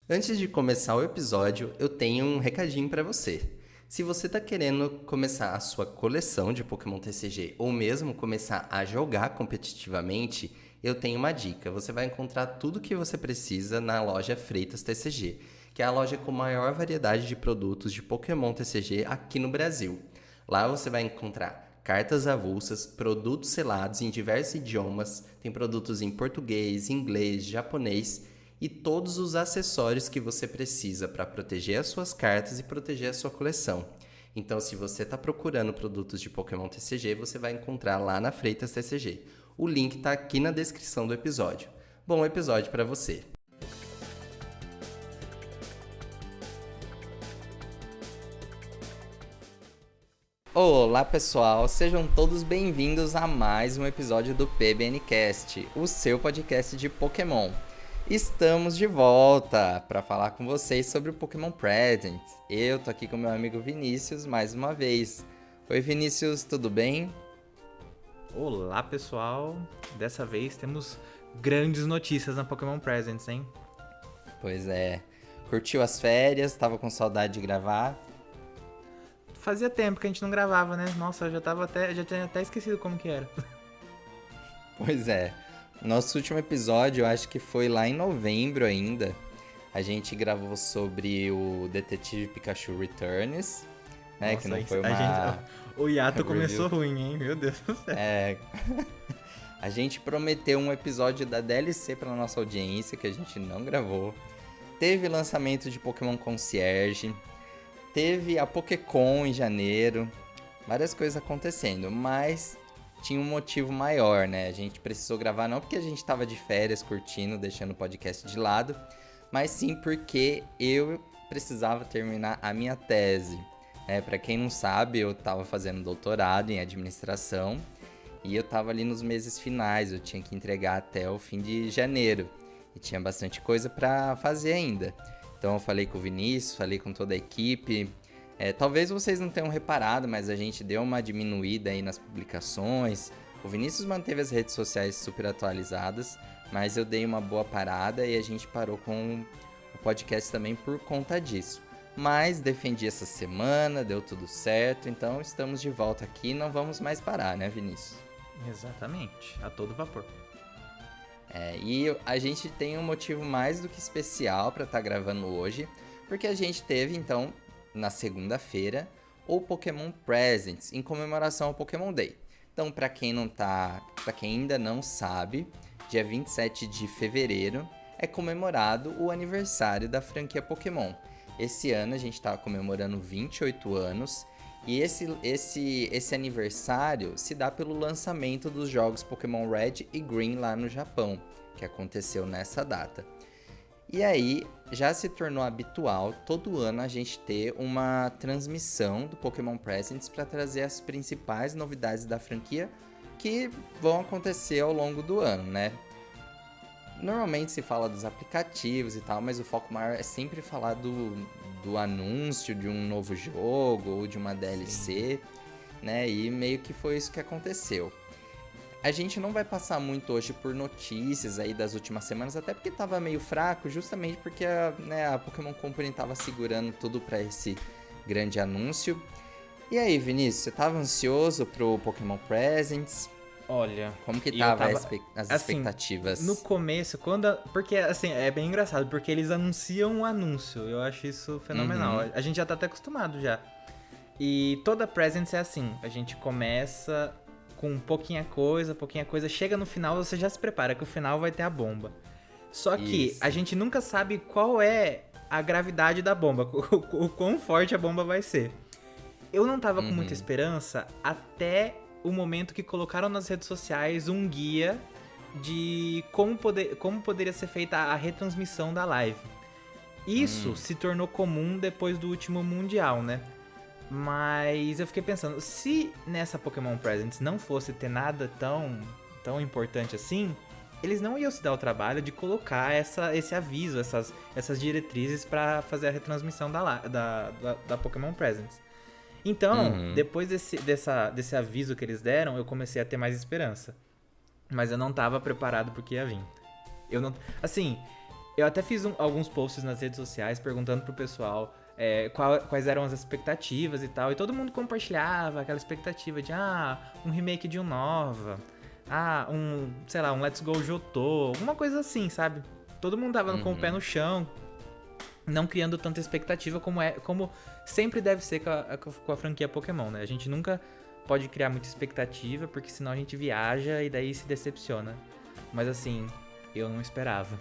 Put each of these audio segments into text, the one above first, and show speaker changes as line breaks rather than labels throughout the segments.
Antes de começar o episódio, eu tenho um recadinho para você. Se você está querendo começar a sua coleção de Pokémon TCG ou mesmo começar a jogar competitivamente, eu tenho uma dica. Você vai encontrar tudo o que você precisa na loja Freitas TCG, que é a loja com maior variedade de produtos de Pokémon TCG aqui no Brasil. Lá você vai encontrar cartas avulsas, produtos selados em diversos idiomas, tem produtos em português, inglês, japonês e todos os acessórios que você precisa para proteger as suas cartas e proteger a sua coleção. Então, se você está procurando produtos de Pokémon TCG, você vai encontrar lá na Freitas TCG. O link está aqui na descrição do episódio. Bom episódio para você! Olá pessoal, sejam todos bem-vindos a mais um episódio do PBNcast, o seu podcast de Pokémon. Estamos de volta para falar com vocês sobre o Pokémon Presents. Eu tô aqui com meu amigo Vinícius mais uma vez. Oi Vinícius, tudo bem?
Olá pessoal, dessa vez temos grandes notícias na Pokémon Presents, hein?
Pois é, curtiu as férias, tava com saudade de gravar?
Fazia tempo que a gente não gravava, né? Nossa, eu já tinha até esquecido como que era.
Pois é, nosso último episódio eu acho que foi lá em novembro ainda. A gente gravou sobre o Detetive Pikachu Returns, né?
Nossa,
Que não foi
o hiato
review.
começou ruim, hein? Meu Deus do céu.
É, a gente prometeu um episódio da DLC para nossa audiência que a gente não gravou. Teve lançamento de Pokémon Concierge. Teve a Pokécon em janeiro. Várias coisas acontecendo, mas tinha um motivo maior, né? A gente precisou gravar não porque a gente estava de férias curtindo, deixando o podcast de lado, mas sim porque eu precisava terminar a minha tese. Para quem não sabe, eu estava fazendo doutorado em administração e eu estava ali nos meses finais, eu tinha que entregar até o fim de janeiro e tinha bastante coisa para fazer ainda. Então eu falei com o Vinícius, falei com toda a equipe. Talvez vocês não tenham reparado, mas a gente deu uma diminuída aí nas publicações. O Vinícius manteve as redes sociais super atualizadas, mas eu dei uma boa parada e a gente parou com o podcast também por conta disso. Mas defendi essa semana, deu tudo certo, então estamos de volta aqui e não vamos mais parar, né, Vinícius?
Exatamente, a todo vapor.
E a gente tem um motivo mais do que especial para estar gravando hoje, porque a gente teve, então, na segunda-feira, o Pokémon Presents, em comemoração ao Pokémon Day. Então, para quem ainda não sabe, dia 27 de fevereiro é comemorado o aniversário da franquia Pokémon. Esse ano a gente está comemorando 28 anos, e esse aniversário se dá pelo lançamento dos jogos Pokémon Red e Green lá no Japão, que aconteceu nessa data. E aí, já se tornou habitual todo ano a gente ter uma transmissão do Pokémon Presents para trazer as principais novidades da franquia que vão acontecer ao longo do ano, né? Normalmente se fala dos aplicativos e tal, mas o foco maior é sempre falar do anúncio de um novo jogo ou de uma DLC, né? E meio que foi isso que aconteceu. A gente não vai passar muito hoje por notícias aí das últimas semanas, até porque tava meio fraco, justamente porque a Pokémon Company tava segurando tudo para esse grande anúncio. E aí, Vinícius, você tava ansioso pro Pokémon Presents?
Olha,
Como que tava as
assim,
expectativas?
no começo, porque assim, é bem engraçado, porque eles anunciam um anúncio, eu acho isso fenomenal.
Uhum.
A gente já tá até acostumado já. E toda Presents é assim, a gente começa com pouquinha coisa, chega no final, você já se prepara que o final vai ter a bomba. Só que
Isso.
a gente nunca sabe qual é a gravidade da bomba, o quão forte a bomba vai ser. Eu não tava com muita esperança até o momento que colocaram nas redes sociais um guia de como poderia ser feita a retransmissão da live. Isso se tornou comum depois do último Mundial, né? Mas eu fiquei pensando, se nessa Pokémon Presents não fosse ter nada tão importante assim, eles não iam se dar o trabalho de colocar esse aviso, essas diretrizes pra fazer a retransmissão da Pokémon Presents. Então, depois desse aviso que eles deram, eu comecei a ter mais esperança. Mas eu não tava preparado porque ia vir. Eu não... Assim, Eu até fiz alguns posts nas redes sociais perguntando pro pessoal quais eram as expectativas e tal. E todo mundo compartilhava aquela expectativa de, um remake de Unova. Sei lá, um Let's Go Jotô. Alguma coisa assim, sabe? Todo mundo tava com o pé no chão, não criando tanta expectativa como sempre deve ser com a franquia Pokémon, né? A gente nunca pode criar muita expectativa, porque senão a gente viaja e daí se decepciona. Mas assim, eu não esperava.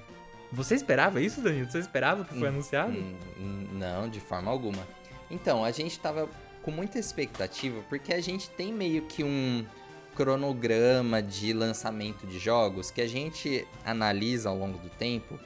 Você esperava isso, Danilo? Você esperava que foi anunciado?
Não, de forma alguma. Então, a gente tava com muita expectativa, porque a gente tem meio que um cronograma de lançamento de jogos que a gente analisa ao longo do tempo,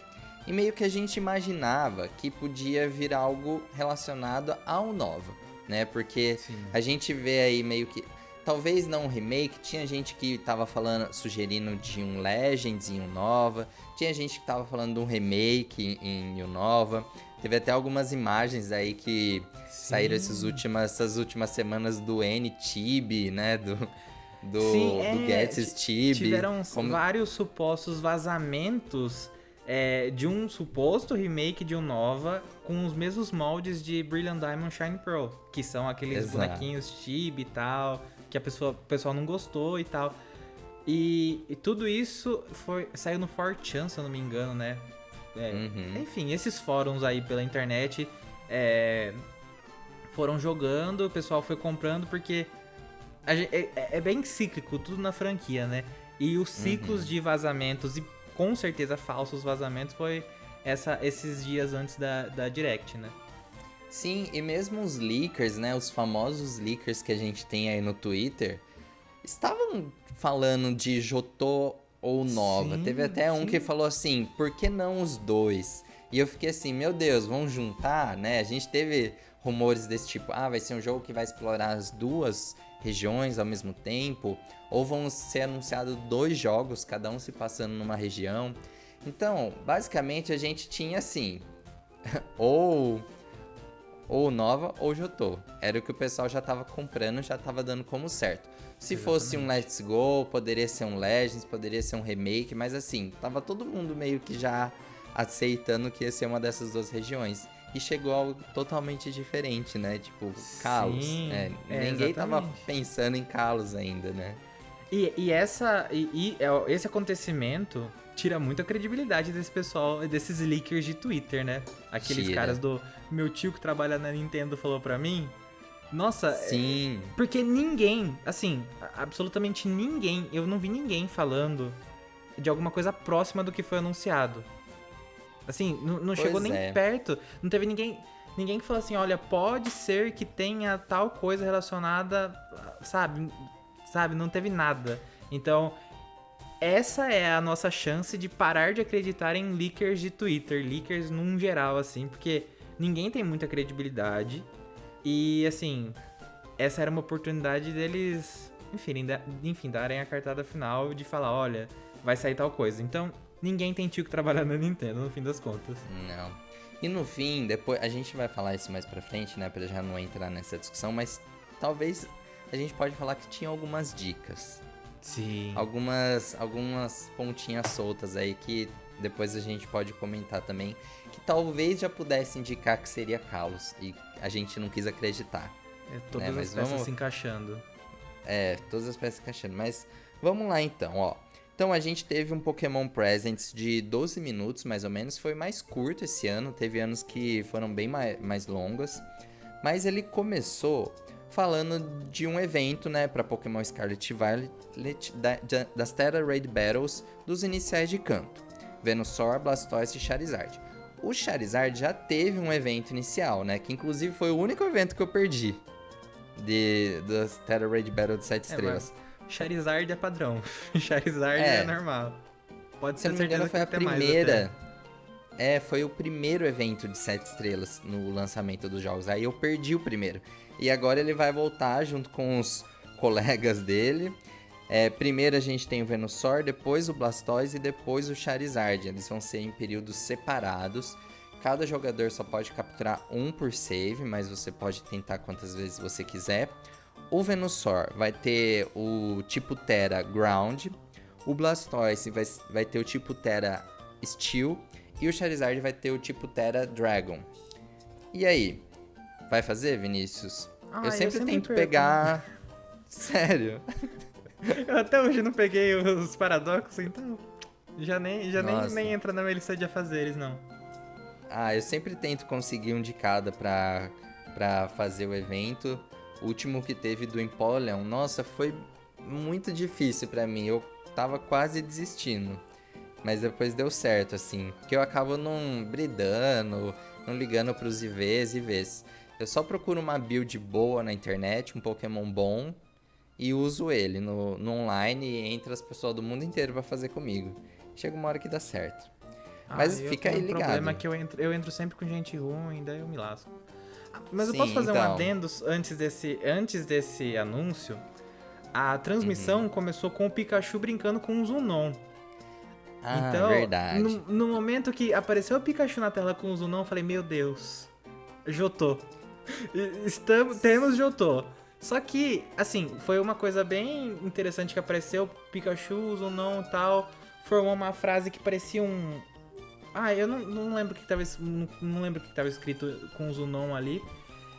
e meio que a gente imaginava que podia vir algo relacionado ao Nova, né? Porque
Sim.
a gente vê aí meio que... Talvez não um remake, tinha gente que tava sugerindo de um Legends em Unova, tinha gente que tava falando de um remake em Unova, teve até algumas imagens aí que saíram essas últimas semanas do N-Tib, né, do Gets Tib.
Tiveram vários supostos vazamentos de um suposto remake de Unova com os mesmos moldes de Brilliant Diamond Shine Pearl, que são aqueles bonequinhos Tib e tal, que o pessoal não gostou e tal. E tudo isso saiu no 4chan, se eu não me engano, né? Enfim, esses fóruns aí pela internet foram jogando, o pessoal foi comprando, porque é bem cíclico, tudo na franquia, né? E os ciclos de vazamentos, e com certeza falsos vazamentos, foi esses dias antes da Direct, né?
Sim, e mesmo os leakers, né, os famosos leakers que a gente tem aí no Twitter, estavam falando de Jotô ou Nova.
Sim,
Teve até um que falou assim, por que não os dois? E eu fiquei assim, meu Deus, vão juntar, né? A gente teve rumores desse tipo, vai ser um jogo que vai explorar as duas regiões ao mesmo tempo, ou vão ser anunciados 2 jogos, cada um se passando numa região. Então, basicamente, a gente tinha assim, ou Nova ou Jotô. Era o que o pessoal já tava comprando, já tava dando como certo. Se fosse um Let's Go, poderia ser um Legends, poderia ser um remake, mas assim, tava todo mundo meio que já aceitando que ia ser uma dessas 2 regiões. E chegou algo totalmente diferente, né? Tipo, Kalos. Ninguém tava pensando em Kalos ainda, né?
E esse acontecimento tira muita credibilidade desse pessoal, desses leakers de Twitter, né? Aqueles caras do meu tio que trabalha na Nintendo falou pra mim. Nossa,
sim.
Porque ninguém, assim, absolutamente ninguém, eu não vi ninguém falando de alguma coisa próxima do que foi anunciado. Assim, não chegou nem perto, não teve ninguém que falou assim, olha, pode ser que tenha tal coisa relacionada, sabe, não teve nada. Então, essa é a nossa chance de parar de acreditar em leakers de Twitter, leakers num geral, assim, porque ninguém tem muita credibilidade e, assim, essa era uma oportunidade deles, enfim, darem a cartada final de falar, olha, vai sair tal coisa. Então, ninguém tem tio que trabalha na Nintendo, no fim das contas.
Não. E no fim, depois, a gente vai falar isso mais pra frente, né, pra já não entrar nessa discussão, mas talvez a gente pode falar que tinha algumas dicas.
Sim.
Algumas pontinhas soltas aí que depois a gente pode comentar também, que talvez já pudesse indicar que seria Kalos, e a gente não quis acreditar.
Todas as peças se encaixando.
Todas as peças se encaixando, mas vamos lá então, ó. Então a gente teve um Pokémon Presents de 12 minutos, mais ou menos. Foi mais curto esse ano, teve anos que foram bem mais longas. Mas ele começou falando de um evento, né, para Pokémon Scarlet e Violet, das Tera Raid Battles dos iniciais de canto. Venusaur, Blastoise e Charizard. O Charizard já teve um evento inicial, né, que inclusive foi o único evento que eu perdi das Tera Raid Battle de 7 estrelas.
Charizard é padrão. Charizard é normal. Pode ser certeza que
foi a
primeira.
Foi o primeiro evento de 7 estrelas no lançamento dos jogos. Aí eu perdi o primeiro. E agora ele vai voltar junto com os colegas dele. Primeiro a gente tem o Venusaur, depois o Blastoise e depois o Charizard. Eles vão ser em períodos separados. Cada jogador só pode capturar um por save, mas você pode tentar quantas vezes você quiser. O Venusaur vai ter o tipo Tera Ground, o Blastoise vai ter o tipo Tera Steel E o Charizard vai ter o tipo Tera Dragon. E aí? Vai fazer, Vinícius? Eu sempre tento
perco.
pegar... Sério?
Eu até hoje não peguei os paradoxos, então... Já nem entra na minha lista de afazeres, não.
Eu sempre tento conseguir um de cada pra fazer o evento. O último que teve do Empoleon, nossa, foi muito difícil pra mim. Eu tava quase desistindo. Mas depois deu certo, assim. Porque eu acabo não bridando, não ligando pros IVs. Eu só procuro uma build boa na internet, um Pokémon bom, e uso ele no online e entra as pessoas do mundo inteiro pra fazer comigo. Chega uma hora que dá certo. Mas fica aí ligado. O
problema é que eu entro sempre com gente ruim, daí eu me lasco. Mas eu
Sim,
posso fazer
então...
um adendo antes desse anúncio? A transmissão começou com o Pikachu brincando com o Zunon. Então,
verdade.
No momento que apareceu o Pikachu na tela com o Zunon, eu falei, meu Deus, Jotô. Temos Jotô. Só que, assim, foi uma coisa bem interessante que apareceu, Pikachu, Zunon e tal, formou uma frase que parecia um... eu não lembro o que tava, não lembro o que tava escrito com o Zunon ali.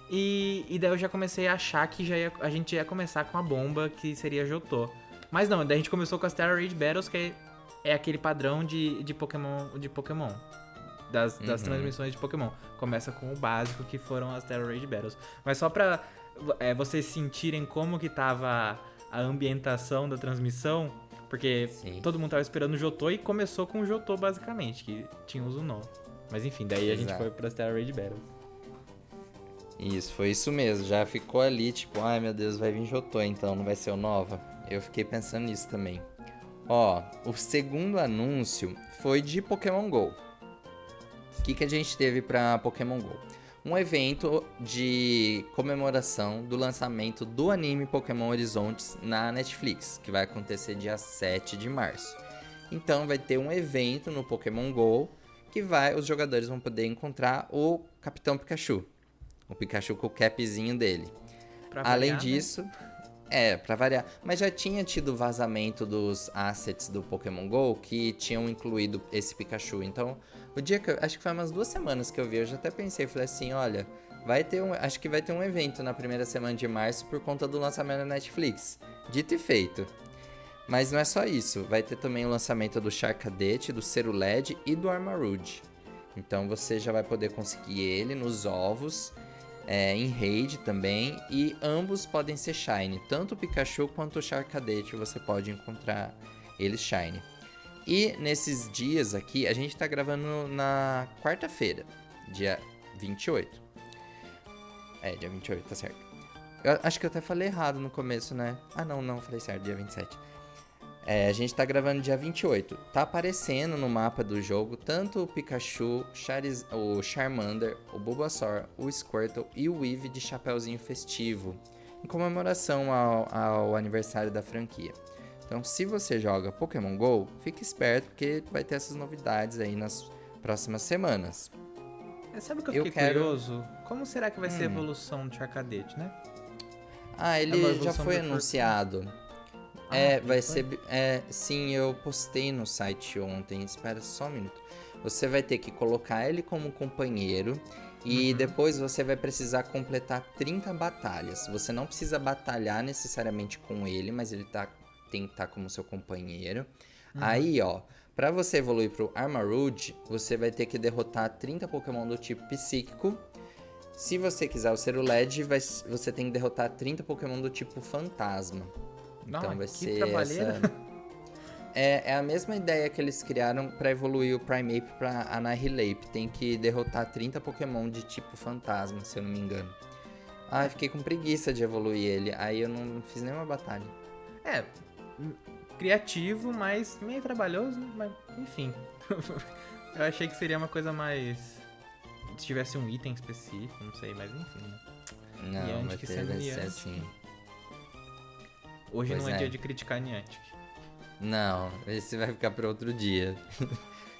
E daí eu já comecei a achar que a gente ia começar com a bomba, que seria Jotô. Mas não, daí a gente começou com as Terra Raid Battles, que é aquele padrão de Pokémon. Das transmissões de Pokémon. Começa com o básico, que foram as Terra Raid Battles. Mas só pra vocês sentirem como que tava a ambientação da transmissão, porque todo mundo tava esperando o Jotô e começou com o Jotô, basicamente, que tinha o Zunon. Mas enfim, daí a gente foi pras Terra Raid Battles.
Isso, foi isso mesmo. Já ficou ali, tipo, ai meu Deus, vai vir Jotô então, não vai ser o Nova? Eu fiquei pensando nisso também. O segundo anúncio foi de Pokémon GO. O que a gente teve pra Pokémon GO? Um evento de comemoração do lançamento do anime Pokémon Horizontes na Netflix, que vai acontecer dia 7 de março. Então vai ter um evento no Pokémon GO que os jogadores vão poder encontrar o Capitão Pikachu. O Pikachu com o capzinho dele. Além disso... pra variar. Mas já tinha tido vazamento dos assets do Pokémon GO que tinham incluído esse Pikachu. Então, o dia que acho que foi umas 2 semanas que eu vi, eu já até pensei, falei assim, olha, acho que vai ter um evento na primeira semana de março por conta do lançamento da Netflix. Dito e feito. Mas não é só isso, vai ter também o lançamento do Charcadet, do Cerulege e do Armarouge. Então você já vai poder conseguir ele nos ovos, em raid também, e ambos podem ser Shiny. Tanto o Pikachu quanto o Charcadet você pode encontrar eles Shiny. E nesses dias aqui, a gente tá gravando na quarta-feira, dia 28. Dia 28, tá certo. Eu acho que eu até falei errado no começo, né? Não, falei certo, dia 27. A gente tá gravando dia 28. Tá aparecendo no mapa do jogo tanto o Pikachu, o Charmander, o Bulbasaur, o Squirtle e o Eevee de chapéuzinho festivo, em comemoração ao aniversário da franquia. Então, se você joga Pokémon GO, fique esperto porque vai ter essas novidades aí nas próximas semanas.
Sabe o que eu fiquei curioso? Como será que vai ser a evolução do Charcadet, né?
Ele já foi anunciado. Vai ser... sim, eu postei no site ontem. Espera só um minuto. Você vai ter que colocar ele como companheiro. E depois você vai precisar completar 30 batalhas. Você não precisa batalhar necessariamente com ele, mas ele tem que estar como seu companheiro. Aí, pra você evoluir pro Armarouge, você vai ter que derrotar 30 Pokémon do tipo Psíquico. Se você quiser o Cerulege, você tem que derrotar 30 Pokémon do tipo Fantasma. Então vai ser essa... É a mesma ideia que eles criaram pra evoluir o Primeape pra Annihilape. Tem que derrotar 30 Pokémon de tipo Fantasma, se eu não me engano. Fiquei com preguiça de evoluir ele. Aí eu não fiz nenhuma batalha.
Criativo, mas meio trabalhoso, mas enfim. Eu achei que seria uma coisa mais... Se tivesse um item específico, não sei, mas enfim.
Não, vai ser assim.
Hoje não é dia de criticar Niantic.
Não, esse vai ficar para outro dia.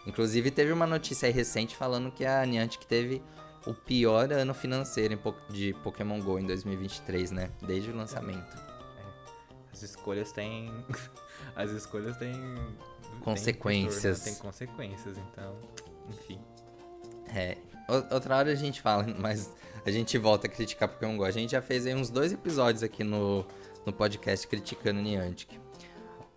Inclusive, teve uma notícia aí recente falando que a Niantic teve o pior ano financeiro de Pokémon GO em 2023, né? Desde o lançamento.
As escolhas têm...
consequências.
Tem consequências, então... enfim.
Outra hora a gente fala, mas a gente volta a criticar Pokémon GO. A gente já fez aí uns 2 episódios aqui no podcast criticando o Niantic.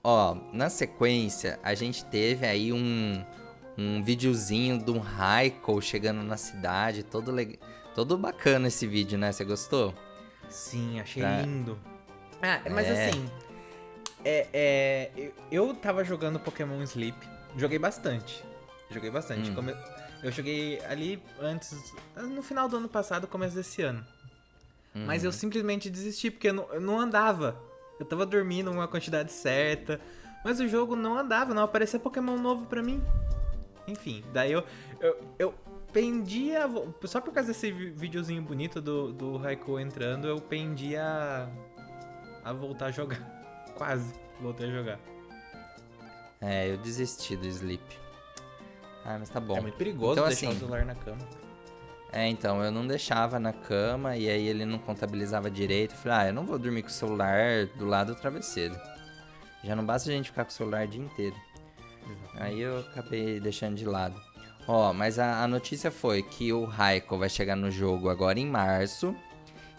Ó, na sequência, a gente teve aí um videozinho de um Raikou chegando na cidade, todo bacana esse vídeo, né? Você gostou?
Sim, achei lindo. Mas assim, eu tava jogando Pokémon Sleep, joguei bastante. Eu joguei ali no final do ano passado, começo desse ano. Mas eu simplesmente desisti, porque eu não andava. Eu tava dormindo uma quantidade certa, mas o jogo não andava, não aparecia Pokémon novo pra mim. Enfim, daí eu pendi só por causa desse videozinho bonito do Raikou entrando, eu pendi a voltar a jogar. Quase voltei a jogar.
Eu desisti do Sleep. Mas tá bom.
É muito perigoso
então,
deixar
assim,
o celular na cama.
Então, eu não deixava na cama e aí ele não contabilizava direito. Eu falei, eu não vou dormir com o celular do lado do travesseiro. Já não basta a gente ficar com o celular o dia inteiro. Aí eu acabei deixando de lado. Mas a notícia foi que o Raikou vai chegar no jogo agora em março.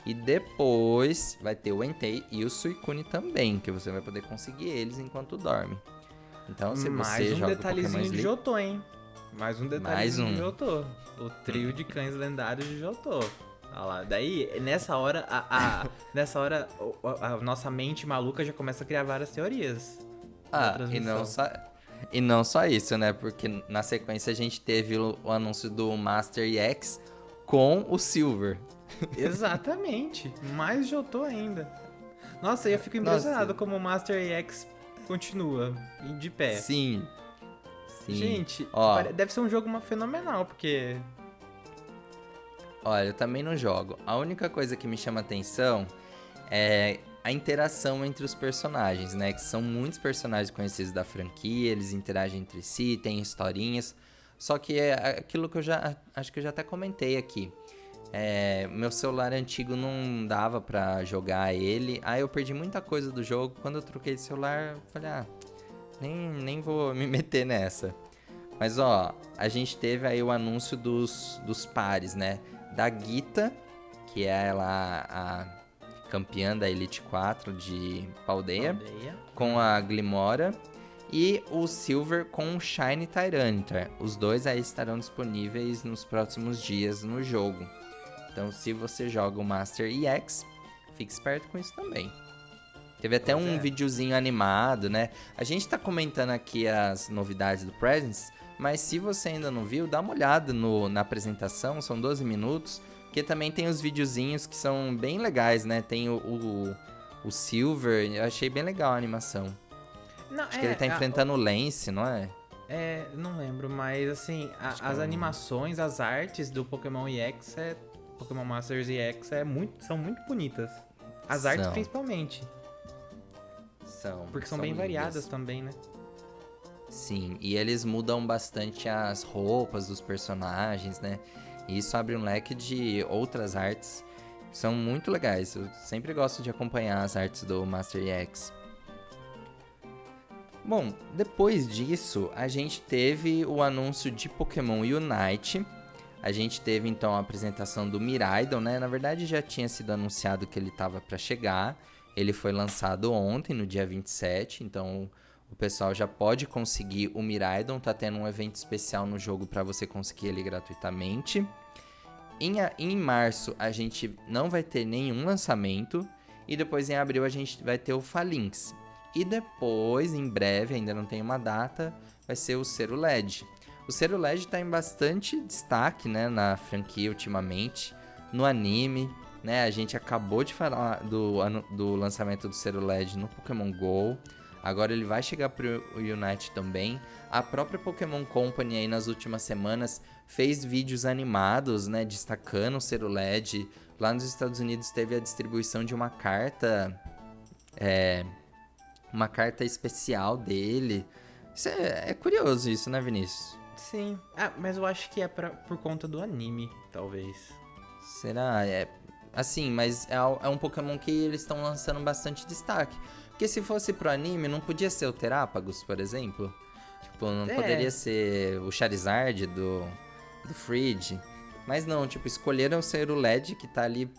E depois vai ter o Entei e o Suicune também, que você vai poder conseguir eles enquanto dorme. Então, se você joga Pokémon
detalhezinho de
Sleep...
Jotô, hein? Mais um detalhezinho de Jotô. O trio de cães lendários de Jotô. Olha lá. Daí, nessa hora, a nossa mente maluca já começa a criar várias teorias.
E não só isso, né? Porque na sequência a gente teve o anúncio do Master EX com o Silver.
Exatamente. Mais Jotô ainda. Nossa, eu fico impressionado como o Master EX continua de pé.
Sim.
Gente, deve ser um jogo fenomenal, porque...
Olha, eu também não jogo. A única coisa que me chama atenção é a interação entre os personagens, né? Que são muitos personagens conhecidos da franquia, eles interagem entre si, tem historinhas. Só que é aquilo que acho que eu já até comentei aqui. Meu celular antigo não dava pra jogar ele. Aí eu perdi muita coisa do jogo. Quando eu troquei de celular, eu falei, nem vou me meter nessa. Mas a gente teve aí o anúncio dos pares, né? Da Gita, que é ela a campeã da Elite 4 de Paldea. Com a Glimora. E o Silver com o Shiny Tyranitar. Os dois aí estarão disponíveis nos próximos dias no jogo. Então, se você joga o Master EX, fique esperto com isso também. Teve até um videozinho animado, né? A gente tá comentando aqui as novidades do Presents, mas se você ainda não viu, dá uma olhada na apresentação, são 12 minutos, porque também tem os videozinhos que são bem legais, né? Tem o Silver, eu achei bem legal a animação. Acho que ele tá enfrentando o Lance, não é?
Não lembro, mas assim, as animações, as artes do Pokémon EX, Pokémon Masters EX são muito bonitas. As artes principalmente. Porque são bem lindas. Variadas também, né?
Sim, e eles mudam bastante as roupas dos personagens, né? E isso abre um leque de outras artes que são muito legais. Eu sempre gosto de acompanhar as artes do Master EX. Bom, depois disso, a gente teve o anúncio de Pokémon Unite. A gente teve, então, a apresentação do Miraidon, né? Na verdade, já tinha sido anunciado que ele estava para chegar. Ele foi lançado ontem, no dia 27, então o pessoal já pode conseguir o Miraidon. Tá tendo um evento especial no jogo para você conseguir ele gratuitamente. Em março, a gente não vai ter nenhum lançamento. E depois, em abril, a gente vai ter o Falinks. E depois, em breve, ainda não tem uma data, vai ser o Cerulege. O Cerulege tá em bastante destaque, né, na franquia ultimamente, no anime, né? A gente acabou de falar do lançamento do Cerulege no Pokémon GO. Agora ele vai chegar pro Unite também. A própria Pokémon Company aí nas últimas semanas fez vídeos animados, né, destacando o Cerulege. Lá nos Estados Unidos teve a distribuição de uma carta especial dele. É curioso isso, né, Vinícius?
Sim. Mas eu acho que é por conta do anime, talvez.
Será? Assim, mas é um Pokémon que eles estão lançando bastante destaque. Porque se fosse pro anime, não podia ser o Terapagos, por exemplo? Tipo, não poderia ser o Charizard do Fridge. Mas não, tipo, escolheram ser o LED que tá ali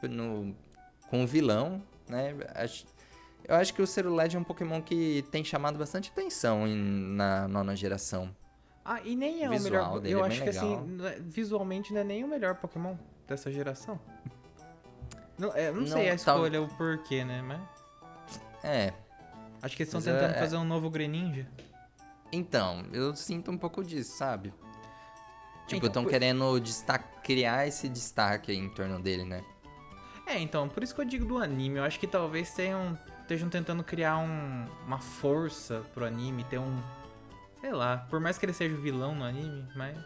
com o vilão, né? Eu acho que o Cerulege é um Pokémon que tem chamado bastante atenção na nona geração.
Ah, e nem é
O
o melhor.
visual dele
Eu
é bem
acho que
legal.
assim, visualmente não é nem o melhor Pokémon dessa geração. Não, não sei
Não,
a escolha, o porquê, né? Mas
É,
acho que eles estão
mas
tentando fazer um novo Greninja.
então, eu sinto um pouco disso, sabe? Tipo,
Então,
estão querendo criar esse destaque aí em torno dele, né?
então, por isso que eu digo do anime. Eu acho que talvez estejam tentando criar uma força pro anime, ter sei lá, por mais que ele seja o vilão no anime, mas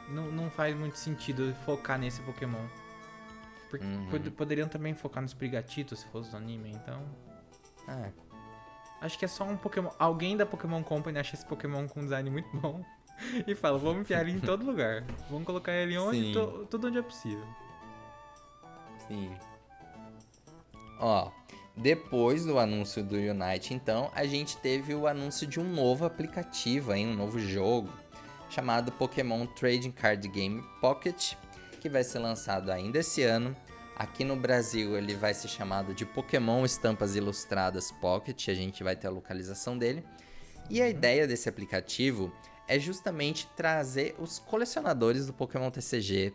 não faz muito sentido focar nesse Pokémon. Porque poderiam também focar nos Prigatitos se fosse do anime, então...
É.
Acho que é só um Pokémon... Alguém da Pokémon Company acha esse Pokémon com um design muito bom e fala, vamos enfiar ele em todo lugar. Vamos colocar ele onde? Tudo onde é possível.
Sim. Ó, depois do anúncio do Unite, então, a gente teve o anúncio de um novo aplicativo, um novo jogo, chamado Pokémon Trading Card Game Pocket, que vai ser lançado ainda esse ano. Aqui no Brasil ele vai ser chamado de Pokémon Estampas Ilustradas Pocket, a gente vai ter a localização dele. E a ideia desse aplicativo é justamente trazer os colecionadores do Pokémon TCG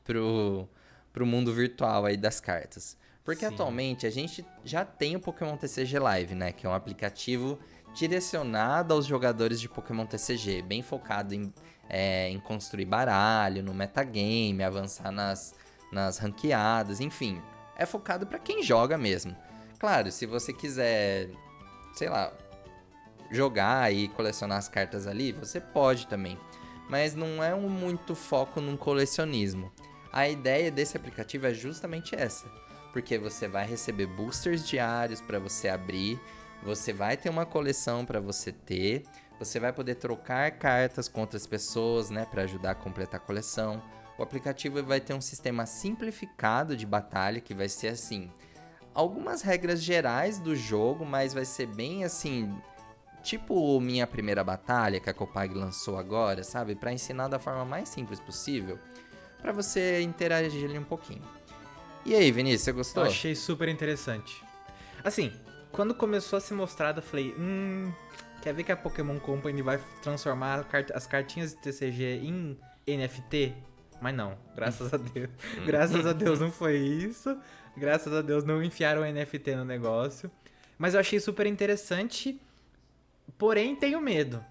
pro mundo virtual aí das cartas. Porque atualmente a gente já tem o Pokémon TCG Live, né? Que é um aplicativo direcionado aos jogadores de Pokémon TCG, bem focado em construir baralho, no metagame, avançar nas ranqueadas, enfim. É focado para quem joga mesmo. Claro, se você quiser, sei lá, jogar e colecionar as cartas ali, você pode também. Mas não é muito foco num colecionismo. A ideia desse aplicativo é justamente essa. Porque você vai receber boosters diários para você abrir, você vai ter uma coleção para você ter, você vai poder trocar cartas com outras pessoas, né, para ajudar a completar a coleção. O aplicativo vai ter um sistema simplificado de batalha, que vai ser assim, algumas regras gerais do jogo, mas vai ser bem assim, tipo Minha Primeira Batalha, que a Copag lançou agora, sabe? Para ensinar da forma mais simples possível, para você interagir ali um pouquinho. E aí, Vinícius, você gostou?
Eu achei super interessante. Assim, quando começou a ser mostrado, eu falei, quer ver que a Pokémon Company vai transformar as cartinhas de TCG em NFT? Mas não, graças a Deus. Graças a Deus não foi isso. Graças a Deus não enfiaram NFT no negócio. Mas eu achei super interessante, porém tenho medo.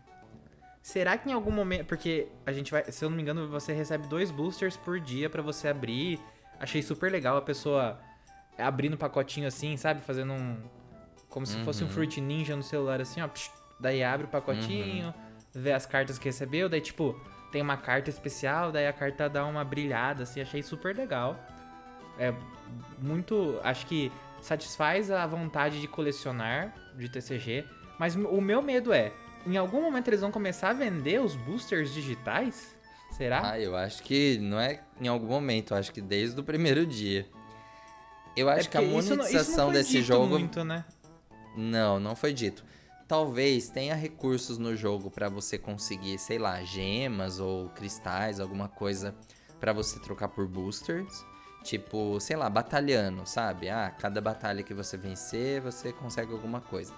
Será que em algum momento... Porque a gente vai... Se eu não me engano, você recebe 2 boosters por dia pra você abrir. Achei super legal a pessoa abrindo o pacotinho assim, sabe? Fazendo como se fosse um Fruit Ninja no celular assim, ó. Daí abre o pacotinho, vê as cartas que recebeu, daí tipo, tem uma carta especial, daí a carta dá uma brilhada, assim, achei super legal. É muito, acho que satisfaz a vontade de colecionar de TCG, mas o meu medo é, em algum momento eles vão começar a vender os boosters digitais? Será?
Eu acho que não é em algum momento, eu acho que desde o primeiro dia. Eu acho que a monetização desse jogo...
muito, né?
Não foi dito. Talvez tenha recursos no jogo pra você conseguir, sei lá, gemas ou cristais, alguma coisa pra você trocar por boosters. Tipo, sei lá, batalhando, sabe? Cada batalha que você vencer, você consegue alguma coisa.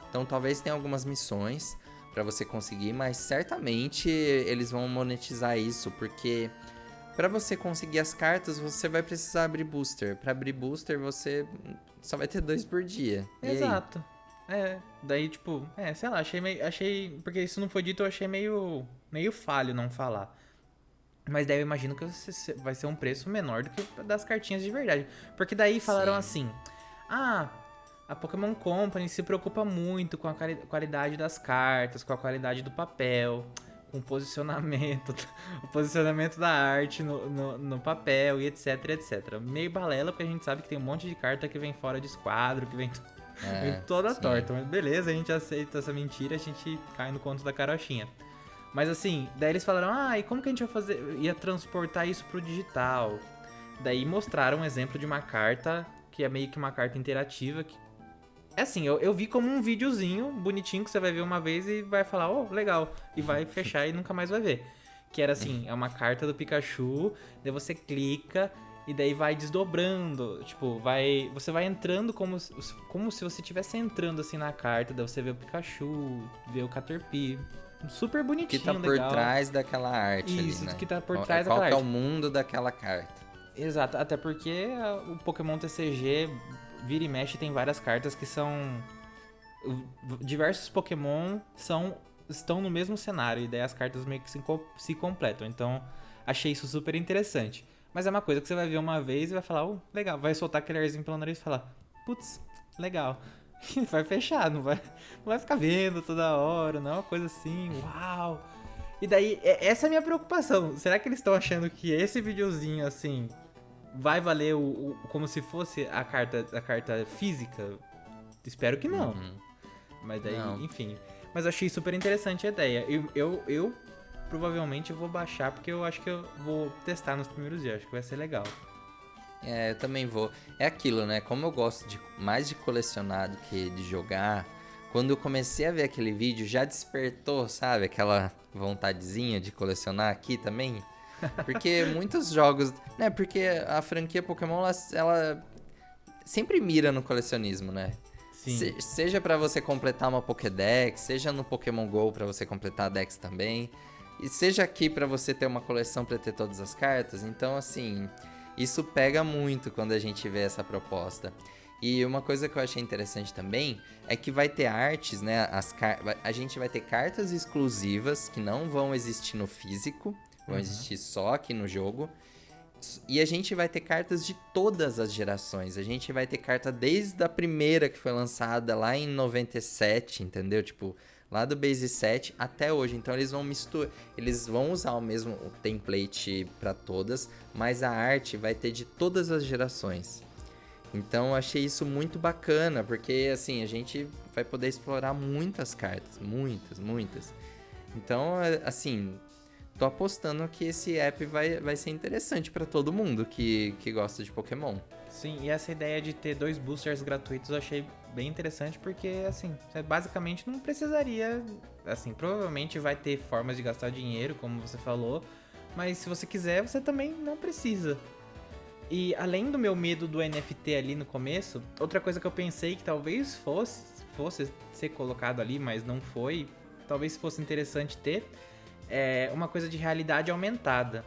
Então talvez tenha algumas missões pra você conseguir, mas certamente eles vão monetizar isso, porque pra você conseguir as cartas, você vai precisar abrir booster. Pra abrir booster, você só vai ter 2 por dia.
Exato. Daí tipo, sei lá, achei, porque isso não foi dito, eu achei meio falho não falar. Mas daí eu imagino que vai ser um preço menor do que das cartinhas de verdade. Porque daí falaram assim, a Pokémon Company se preocupa muito com a qualidade das cartas, com a qualidade do papel, com o posicionamento da arte no papel e etc, etc. Meio balela, porque a gente sabe que tem um monte de carta que vem fora de esquadro, que vem toda torta. Mas beleza, a gente aceita essa mentira, a gente cai no conto da carochinha. Mas assim, daí eles falaram, e como que a gente ia transportar isso pro digital? Daí mostraram um exemplo de uma carta, que é meio que uma carta interativa, que É assim, eu vi como um videozinho bonitinho que você vai ver uma vez e vai falar, oh, legal. E vai fechar e nunca mais vai ver. Que era assim, é uma carta do Pikachu, daí você clica e daí vai desdobrando. Tipo, você vai entrando como se você estivesse entrando assim na carta, daí você vê o Pikachu, vê o Caterpie. Super bonitinho,
Que tá por
legal.
trás daquela arte
Isso,
ali, né?
que tá por trás
Qual
daquela
que é
arte.
o mundo daquela carta.
Exato, até porque o Pokémon TCG vira e mexe tem várias cartas que são diversos Pokémon estão no mesmo cenário, e daí as cartas meio que se completam. Então, achei isso super interessante. Mas é uma coisa que você vai ver uma vez e vai falar, oh, legal, vai soltar aquele arzinho pelo nariz e falar, putz, legal. E vai fechar, não vai ficar vendo toda hora, não é uma coisa assim, uau. E daí, essa é a minha preocupação. Será que eles estão achando que esse videozinho, assim, vai valer como se fosse a carta física? Espero que não. Mas daí,
Não.
enfim. Mas eu achei super interessante a ideia. Eu provavelmente vou baixar, porque eu acho que eu vou testar nos primeiros dias. Acho que vai ser legal.
É, eu também vou. É aquilo, né? Como eu gosto mais de colecionar do que de jogar, quando eu comecei a ver aquele vídeo, já despertou, sabe? Aquela vontadezinha de colecionar aqui também. Porque muitos jogos... Né? Porque a franquia Pokémon, ela sempre mira no colecionismo, né?
Sim.
Seja pra você completar uma Pokédex, seja no Pokémon GO pra você completar a Dex também, e seja aqui pra você ter uma coleção pra ter todas as cartas. Então, assim, isso pega muito quando a gente vê essa proposta. E uma coisa que eu achei interessante também é que vai ter artes, né? A gente vai ter cartas exclusivas que não vão existir no físico, vão existir só aqui no jogo. E a gente vai ter cartas de todas as gerações. A gente vai ter carta desde a primeira que foi lançada lá em 97, entendeu? Tipo, lá do Base 7 até hoje. Então eles vão usar o mesmo template para todas, mas a arte vai ter de todas as gerações. Então eu achei isso muito bacana, porque assim, a gente vai poder explorar muitas cartas, muitas. Então, assim, tô apostando que esse app vai ser interessante pra todo mundo que gosta de Pokémon.
Sim, e essa ideia de ter 2 boosters gratuitos eu achei bem interessante, porque, assim, você basicamente não precisaria... Assim, provavelmente vai ter formas de gastar dinheiro, como você falou, mas se você quiser, você também não precisa. E além do meu medo do NFT ali no começo, outra coisa que eu pensei que talvez fosse ser colocado ali, mas não foi, talvez fosse interessante ter, é uma coisa de realidade aumentada.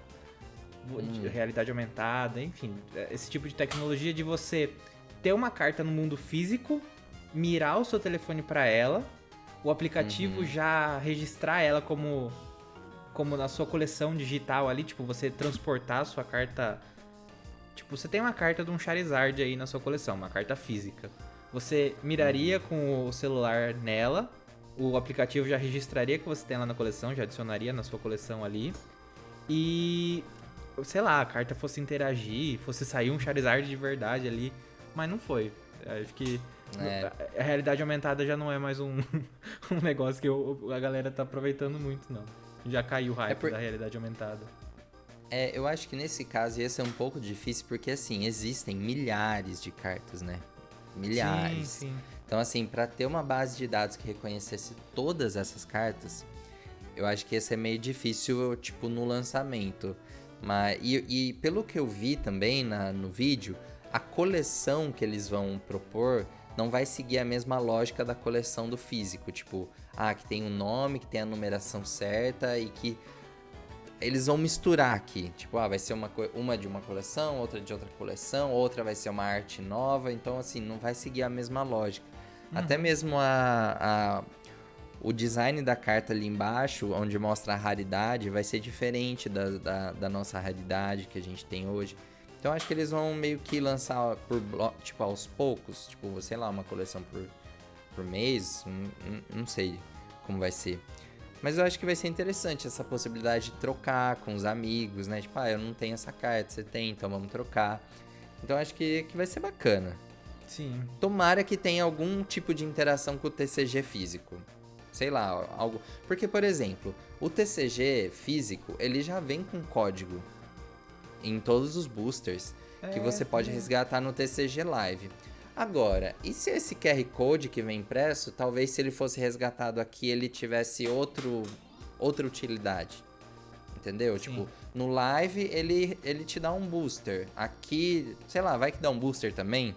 Realidade aumentada, enfim, esse tipo de tecnologia de você ter uma carta no mundo físico, mirar o seu telefone para ela, o aplicativo já registrar ela como na sua coleção digital ali, tipo, você transportar a sua carta. Tipo, você tem uma carta de um Charizard aí na sua coleção, uma carta física. Você miraria com o celular nela, o aplicativo já registraria que você tem ela na coleção, já adicionaria na sua coleção ali. E, sei lá, a carta fosse interagir, fosse sair um Charizard de verdade ali, mas não foi. Acho que a realidade aumentada já não é mais um negócio que a galera tá aproveitando muito, não. Já caiu o hype da realidade aumentada.
Eu acho que nesse caso ia ser um pouco difícil, porque assim, existem milhares de cartas, né? Milhares.
Sim.
Então, assim, pra ter uma base de dados que reconhecesse todas essas cartas, eu acho que ia ser meio difícil, tipo, no lançamento. E pelo que eu vi também no vídeo, a coleção que eles vão propor não vai seguir a mesma lógica da coleção do físico. Tipo, que tem um nome, que tem a numeração certa e que eles vão misturar aqui. Tipo, vai ser uma de uma coleção, outra de outra coleção, outra vai ser uma arte nova. Então, assim, não vai seguir a mesma lógica. Até mesmo o design da carta ali embaixo, onde mostra a raridade, vai ser diferente da nossa raridade que a gente tem hoje. Então, acho que eles vão meio que lançar tipo, aos poucos. Tipo, sei lá, uma coleção por mês. Não sei como vai ser. Mas eu acho que vai ser interessante essa possibilidade de trocar com os amigos, né? Tipo, eu não tenho essa carta, você tem, então vamos trocar. Então acho que vai ser bacana.
Sim.
Tomara que tenha algum tipo de interação com o TCG físico. Sei lá, algo... Porque, por exemplo, o TCG físico, ele já vem com código em todos os boosters que você pode resgatar no TCG Live. Agora, e se esse QR Code que vem impresso, talvez se ele fosse resgatado aqui, ele tivesse outra utilidade? Entendeu?
Sim.
Tipo, no live ele te dá um booster. Aqui, sei lá, vai que dá um booster também?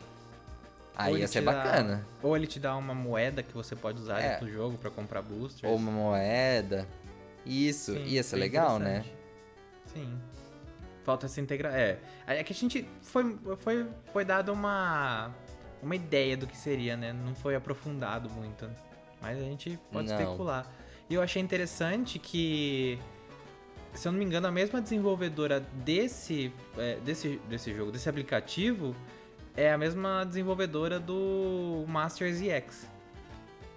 Aí ia ser bacana.
Ou ele te dá uma moeda que você pode usar dentro do jogo pra comprar boosters.
Ou uma moeda. Isso,
Sim,
ia ser legal, né?
Sim. Falta essa integração. É que a gente foi dado uma ideia do que seria, né? Não foi aprofundado muito. Mas a gente pode especular. E eu achei interessante que, se eu não me engano, a mesma desenvolvedora desse jogo, desse aplicativo, é a mesma desenvolvedora do Masters EX.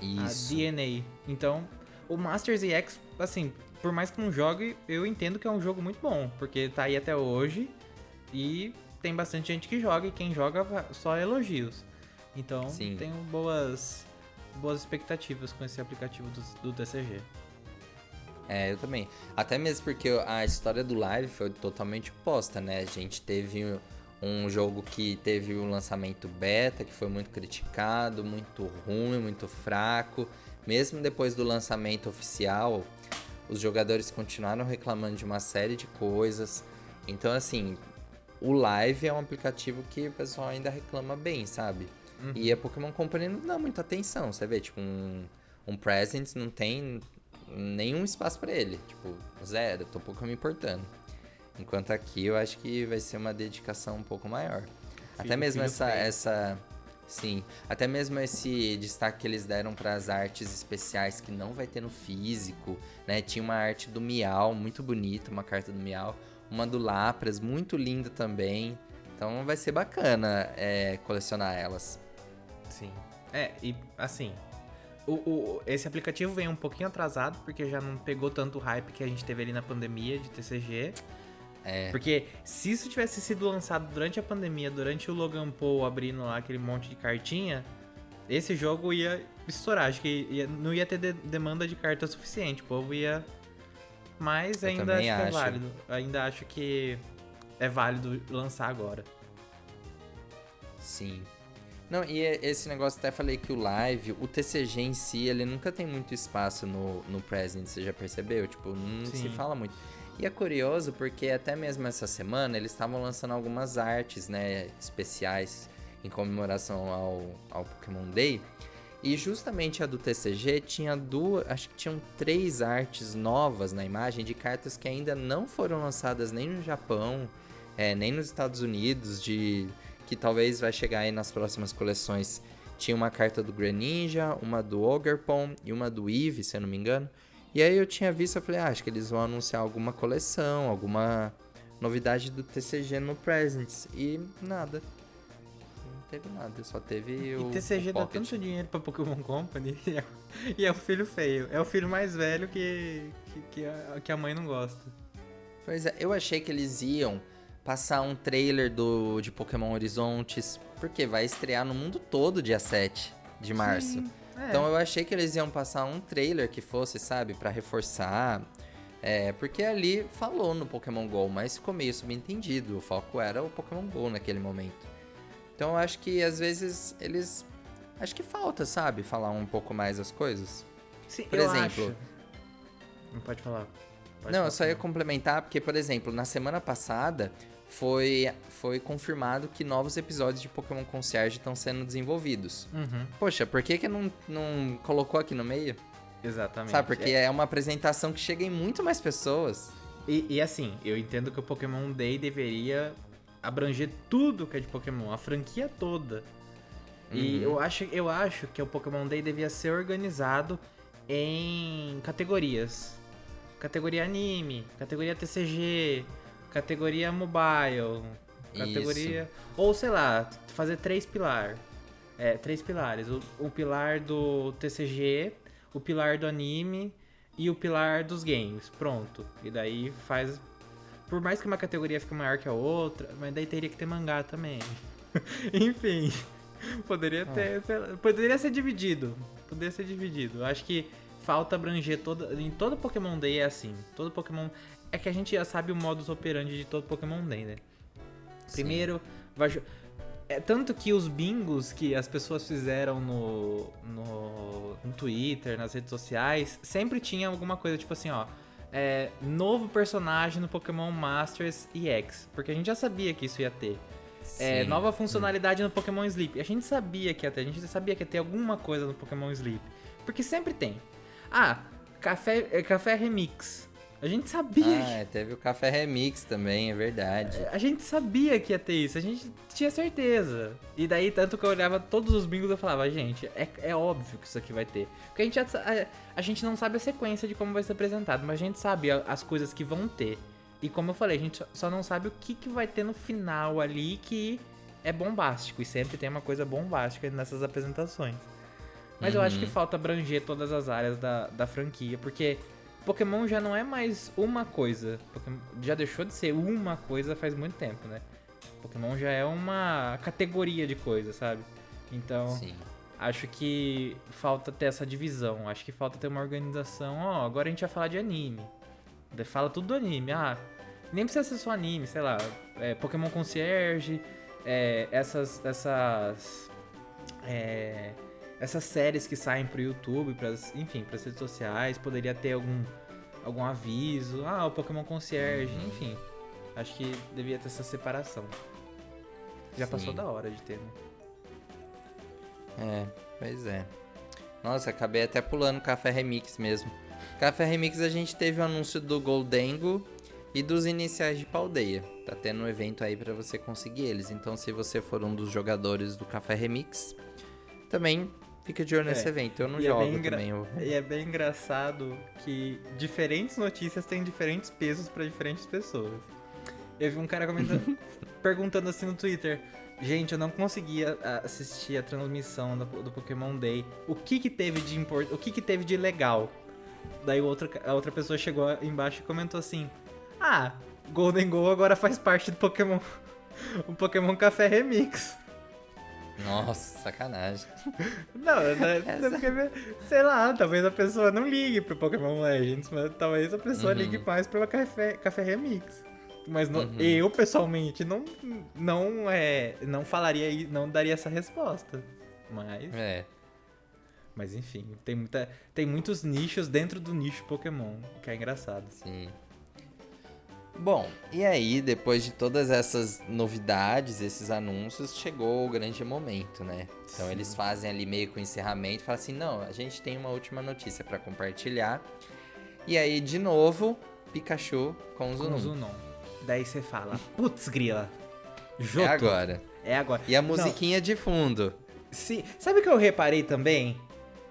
Isso.
A DNA. Então, o Masters EX, assim, por mais que não jogue, eu entendo que é um jogo muito bom, porque tá aí até hoje e tem bastante gente que joga, e quem joga só elogios. Então, tenho boas expectativas com esse aplicativo do TCG.
Eu também. Até mesmo porque a história do live foi totalmente oposta, né? A gente teve um jogo que teve o lançamento beta, que foi muito criticado, muito ruim, muito fraco. Mesmo depois do lançamento oficial, os jogadores continuaram reclamando de uma série de coisas. Então, assim, o live é um aplicativo que o pessoal ainda reclama bem, sabe? Uhum. E a Pokémon Company não dá muita atenção, você vê, tipo, um Presents não tem nenhum espaço pra ele, tipo, zero, tô pouco me importando. Enquanto aqui eu acho que vai ser uma dedicação um pouco maior. Até mesmo até mesmo esse destaque que eles deram para as artes especiais que não vai ter no físico, né? Tinha uma arte do Miau, muito bonita, uma carta do Miau, uma do Lapras, muito linda também. Então vai ser bacana colecionar elas.
Sim. E assim, esse aplicativo vem um pouquinho atrasado, porque já não pegou tanto hype que a gente teve ali na pandemia de TCG. Porque se isso tivesse sido lançado durante a pandemia, durante o Logan Paul abrindo lá aquele monte de cartinha, esse jogo ia estourar. Acho que não ia ter demanda de carta suficiente. O povo ia... Mas ainda acho que é válido. Ainda acho que é válido lançar agora.
Sim. Não, e esse negócio, até falei que o live, o TCG em si, ele nunca tem muito espaço no Present, você já percebeu? Tipo, não se fala muito. E é curioso porque até mesmo essa semana eles estavam lançando algumas artes, né, especiais em comemoração ao Pokémon Day. E justamente a do TCG tinha acho que tinham 3 artes novas na imagem de cartas que ainda não foram lançadas nem no Japão, nem nos Estados Unidos, que talvez vai chegar aí nas próximas coleções. Tinha uma carta do Greninja, uma do Ogerpon e uma do Eevee, se eu não me engano. E aí eu tinha visto, eu falei, acho que eles vão anunciar alguma coleção, alguma novidade do TCG no Presents. E nada. Não teve nada, só teve o
TCG dá tanto dinheiro pra Pokémon Company e é o filho feio. É o filho mais velho que a mãe não gosta.
Pois é, eu achei que eles iam passar um trailer de Pokémon Horizontes, porque vai estrear no mundo todo dia 7 de março. Sim. Então eu achei que eles iam passar um trailer que fosse, sabe, pra reforçar. Porque ali falou no Pokémon GO, mas ficou meio subentendido. O foco era o Pokémon GO naquele momento. Então eu acho que às vezes eles... Acho que falta, sabe, falar um pouco mais as coisas.
Sim,
por exemplo...
Não pode falar.
Eu só ia complementar, porque, por exemplo, na semana passada foi confirmado que novos episódios de Pokémon Concierge estão sendo desenvolvidos.
Uhum.
Poxa, por que não colocou aqui no meio?
Exatamente.
Sabe, porque é uma apresentação que chega em muito mais pessoas.
E assim, eu entendo que o Pokémon Day deveria abranger tudo que é de Pokémon, a franquia toda. Uhum. E eu acho que o Pokémon Day devia ser organizado em categorias. Categoria anime, categoria TCG, categoria mobile, categoria... Isso. Ou, sei lá, fazer 3 pilares. 3 pilares. O pilar do TCG, o pilar do anime e o pilar dos games. Pronto. E daí faz... Por mais que uma categoria fique maior que a outra, mas daí teria que ter mangá também. Enfim, poderia ser dividido. Poderia ser dividido. Acho que falta abranger em todo Pokémon Day é assim. Todo Pokémon... É que a gente já sabe o modus operandi de todo Pokémon Day, né? Primeiro, É tanto que os bingos que as pessoas fizeram no Twitter, nas redes sociais, sempre tinha alguma coisa tipo assim, ó. Novo personagem no Pokémon Masters EX. Porque a gente já sabia que isso ia ter. Nova funcionalidade no Pokémon Sleep. A gente sabia que ia ter. A gente sabia que ia ter alguma coisa no Pokémon Sleep. Porque sempre tem. Café Remix. A gente sabia.
Teve o Café Remix também, é verdade.
A gente sabia que ia ter isso, a gente tinha certeza. E daí, tanto que eu olhava todos os bingos, eu falava, gente, é óbvio que isso aqui vai ter. Porque a gente não sabe a sequência de como vai ser apresentado, mas a gente sabe as coisas que vão ter. E como eu falei, a gente só não sabe o que vai ter no final ali que é bombástico. E sempre tem uma coisa bombástica nessas apresentações. Mas eu acho que falta abranger todas as áreas da franquia, porque Pokémon já não é mais uma coisa. Pokémon já deixou de ser uma coisa faz muito tempo, né? Pokémon já é uma categoria de coisa, sabe? Então,
Sim.
Acho que falta ter essa divisão. Acho que falta ter uma organização. Agora a gente vai falar de anime. Fala tudo do anime. Nem precisa ser só anime, sei lá. Pokémon Concierge, essas séries que saem pro YouTube, pras redes sociais, poderia ter algum aviso, o Pokémon Concierge, enfim. Acho que devia ter essa separação. Já passou da hora de ter, né?
Pois é. Nossa, acabei até pulando o Café Remix mesmo. Café Remix a gente teve o anúncio do Goldengo e dos iniciais de Paldeia. Tá tendo um evento aí pra você conseguir eles. Então, se você for um dos jogadores do Café Remix, também fica de olho nesse evento. Eu não jogo também.
E é bem engraçado que diferentes notícias têm diferentes pesos pra diferentes pessoas. Eu vi um cara perguntando assim no Twitter: gente, eu não conseguia assistir a transmissão do Pokémon Day. O que teve de legal? Daí a outra pessoa chegou embaixo e comentou assim: Golden Go agora faz parte do Pokémon. O Pokémon Café Remix.
Nossa, sacanagem.
Não, sei lá, talvez a pessoa não ligue pro Pokémon Legends, mas talvez a pessoa ligue mais pro Café Remix. Mas eu, pessoalmente, não falaria, não daria essa resposta. Mas enfim, tem muitos nichos dentro do nicho Pokémon, o que é engraçado.
Sim. Bom, e aí, depois de todas essas novidades, esses anúncios, chegou o grande momento, né? Então Sim. Eles fazem ali meio que o encerramento e falam assim, não, a gente tem uma última notícia pra compartilhar. E aí, de novo, Pikachu com o Zunon.
Daí você fala, putz, grila,
Johto. É agora. E a musiquinha de fundo.
Sim. Sabe o que eu reparei também?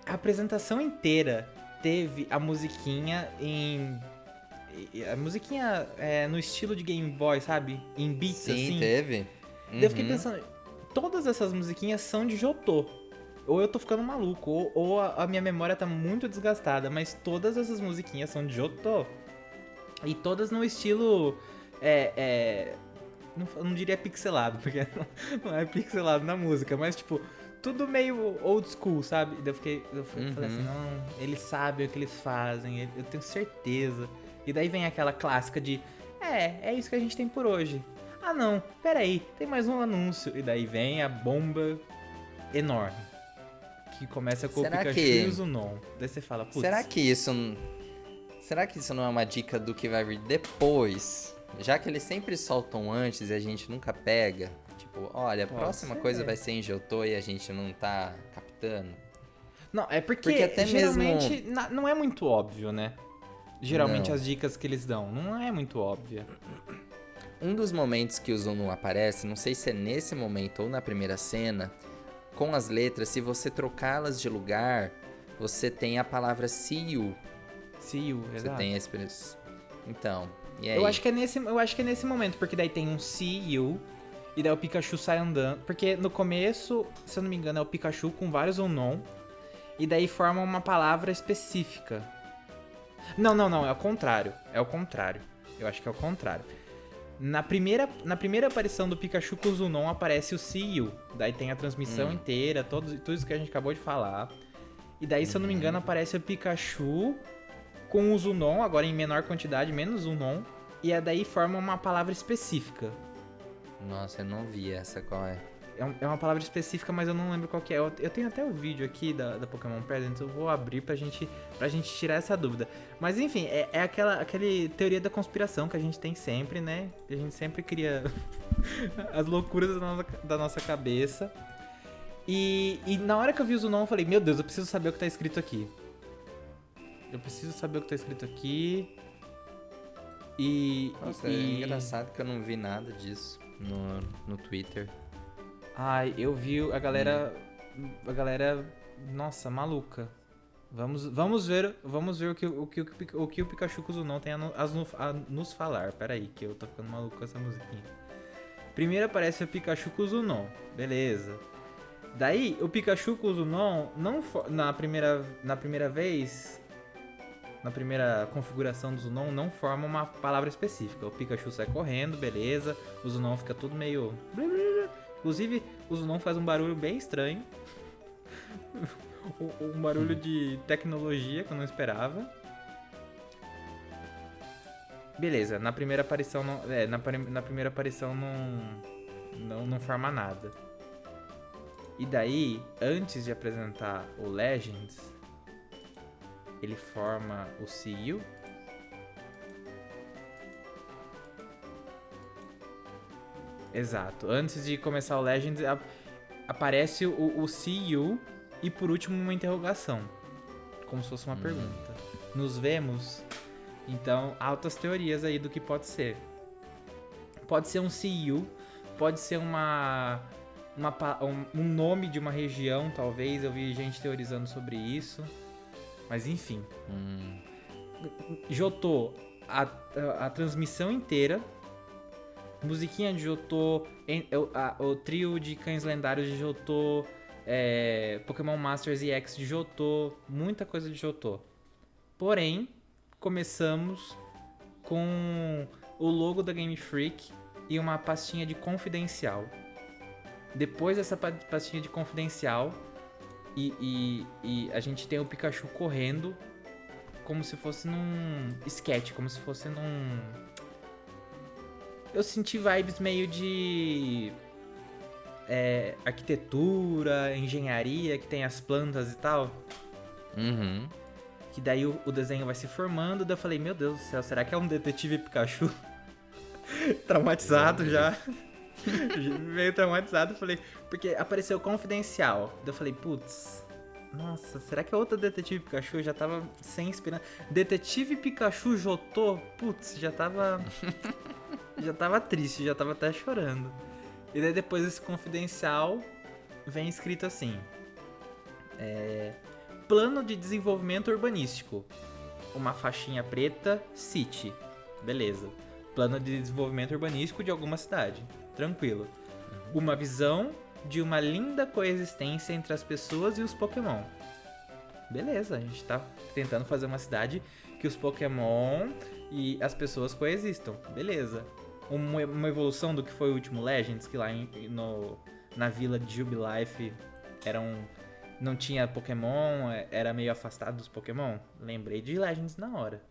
A apresentação inteira teve a musiquinha no estilo de Game Boy, sabe? Em beats, assim.
Sim, teve.
Daí eu fiquei pensando, todas essas musiquinhas são de Johto. Ou eu tô ficando maluco, ou a minha memória tá muito desgastada, mas todas essas musiquinhas são de Johto. E todas no estilo... não diria pixelado, porque não é pixelado na música, mas tipo... Tudo meio old school, sabe? Daí eu falei assim, não, eles sabem o que eles fazem, eu tenho certeza. E daí vem aquela clássica de, é isso que a gente tem por hoje. Ah não, peraí, tem mais um anúncio. E daí vem a bomba enorme, que começa com o Pikachu e o Zunon. Daí você fala, putz...
Será que isso não é uma dica do que vai vir depois? Já que eles sempre soltam antes e a gente nunca pega... Olha, a próxima coisa vai ser em Johto e a gente não tá captando.
Não, é porque até geralmente não é muito óbvio, né? Geralmente as dicas que eles dão não é muito óbvia.
Um dos momentos que o Zunon aparece, não sei se é nesse momento ou na primeira cena, com as letras, se você trocá-las de lugar, você tem a palavra see you.
See you, exato.
Você tem esse... Então, e aí?
Eu acho que é nesse momento, porque daí tem um see you... E daí o Pikachu sai andando. Porque no começo, se eu não me engano, é o Pikachu com vários Unknown. E daí forma uma palavra específica. Não. É o contrário. Eu acho que é o contrário. Na primeira aparição do Pikachu com os Unknown aparece o See You. Daí tem a transmissão inteira, tudo isso que a gente acabou de falar. E daí, se eu não me engano, aparece o Pikachu com os Unknown, agora em menor quantidade, menos Unknown. E daí forma uma palavra específica.
Nossa, eu não vi essa, qual é?
É uma palavra específica, mas eu não lembro qual que é. Eu tenho até o vídeo aqui da Pokémon Presents, eu vou abrir pra gente tirar essa dúvida. Mas enfim, é aquele teoria da conspiração que a gente tem sempre, né? A gente sempre cria as loucuras da nossa cabeça. E na hora que eu vi o Zunon, eu falei, meu Deus, eu preciso saber o que tá escrito aqui.
Nossa, é engraçado que eu não vi nada disso no Twitter.
Ai, eu vi a galera. A galera. Nossa, maluca. Vamos ver o que o Pikachu com o Zunon tem a nos falar. Pera aí, que eu tô ficando maluco com essa musiquinha. Primeiro aparece o Pikachu com o Zunon. Beleza. Daí, o Pikachu com o Zunon, na primeira vez, na primeira configuração do Zunon, não forma uma palavra específica. O Pikachu sai correndo, beleza. O Zunon fica tudo meio... Inclusive, o Zunon faz um barulho bem estranho. Um barulho de tecnologia que eu não esperava. Beleza, na primeira aparição não forma nada. E daí, antes de apresentar o Legends, ele forma o See You. Exato. Antes de começar o Legends, aparece o See You e por último uma interrogação. Como se fosse uma pergunta. Nos vemos? Então, altas teorias aí do que pode ser. Pode ser um See You, pode ser um nome de uma região, talvez. Eu vi gente teorizando sobre isso. Mas enfim. Jotô, a transmissão inteira. Musiquinha de Jotô, o trio de cães lendários de Jotô, Pokémon Masters EX de Jotô, muita coisa de Jotô. Porém, começamos com o logo da Game Freak e uma pastinha de confidencial. Depois dessa pastinha de confidencial, e a gente tem o Pikachu correndo como se fosse num sketch, como se fosse num... Eu senti vibes meio de arquitetura, engenharia, que tem as plantas e tal.
Uhum.
Que daí o desenho vai se formando, daí eu falei, meu Deus do céu, será que é um detetive Pikachu? Traumatizado já. Meio traumatizado, falei, porque apareceu confidencial. Daí eu falei, putz, nossa, será que é outra detetive Pikachu? Eu já tava sem esperança. Detetive Pikachu Jotô, putz, já tava triste, já tava até chorando. E daí depois desse confidencial, vem escrito assim: plano de desenvolvimento urbanístico. Uma faixinha preta, City. Beleza. Plano de desenvolvimento urbanístico de alguma cidade. Tranquilo. Uma visão de uma linda coexistência entre as pessoas e os Pokémon. Beleza, a gente tá tentando fazer uma cidade que os Pokémon e as pessoas coexistam. Beleza. Uma evolução do que foi o último Legends, que lá na vila de Jubilife não tinha Pokémon, era meio afastado dos Pokémon. Lembrei de Legends na hora.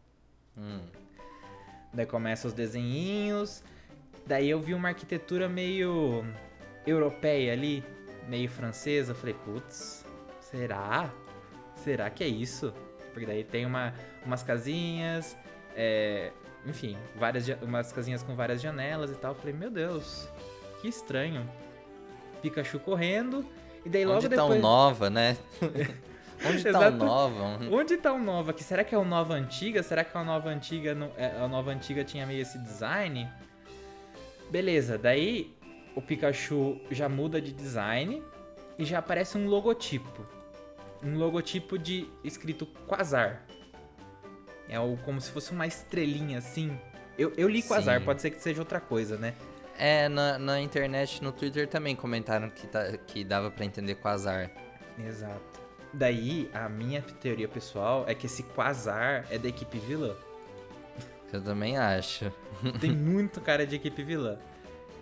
Daí começam os desenhinhos. Daí eu vi uma arquitetura meio europeia ali, meio francesa. Falei, putz, será? Será que é isso? Porque daí tem umas casinhas, enfim, umas casinhas com várias janelas e tal. Falei, meu Deus, que estranho. Pikachu correndo, e daí logo depois...
Onde tá o Nova, né? Onde tá o Nova?
Onde tá o Nova? Será que é o Nova Antiga? Será que a Nova Antiga, a Nova Antiga tinha meio esse design? Beleza, daí o Pikachu já muda de design e já aparece um logotipo. Um logotipo escrito Quasar. Como se fosse uma estrelinha assim. Eu li Quasar, pode ser que seja outra coisa, né?
Na internet, no Twitter também comentaram que dava pra entender Quasar.
Exato. Daí, a minha teoria pessoal é que esse Quasar é da equipe vilã.
Eu também acho.
Tem muito cara de equipe vilã.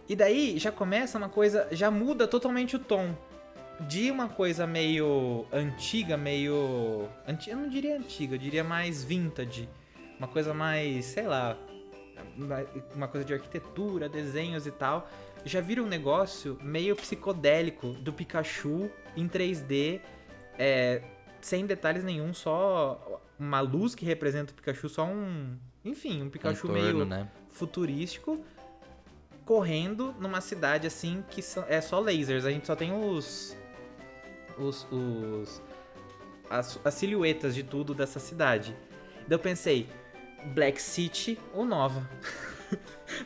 E daí, já começa uma coisa... Já muda totalmente o tom. De uma coisa meio antiga, eu não diria antiga, eu diria mais vintage. Uma coisa mais, sei lá... Uma coisa de arquitetura, desenhos e tal. já vira um negócio meio psicodélico do Pikachu em 3D, sem detalhes nenhum, só uma luz que representa o Pikachu, só um Pikachu meio futurístico, correndo numa cidade assim que é só lasers. A gente só tem as silhuetas de tudo dessa cidade. Daí eu pensei, Black City ou Nova.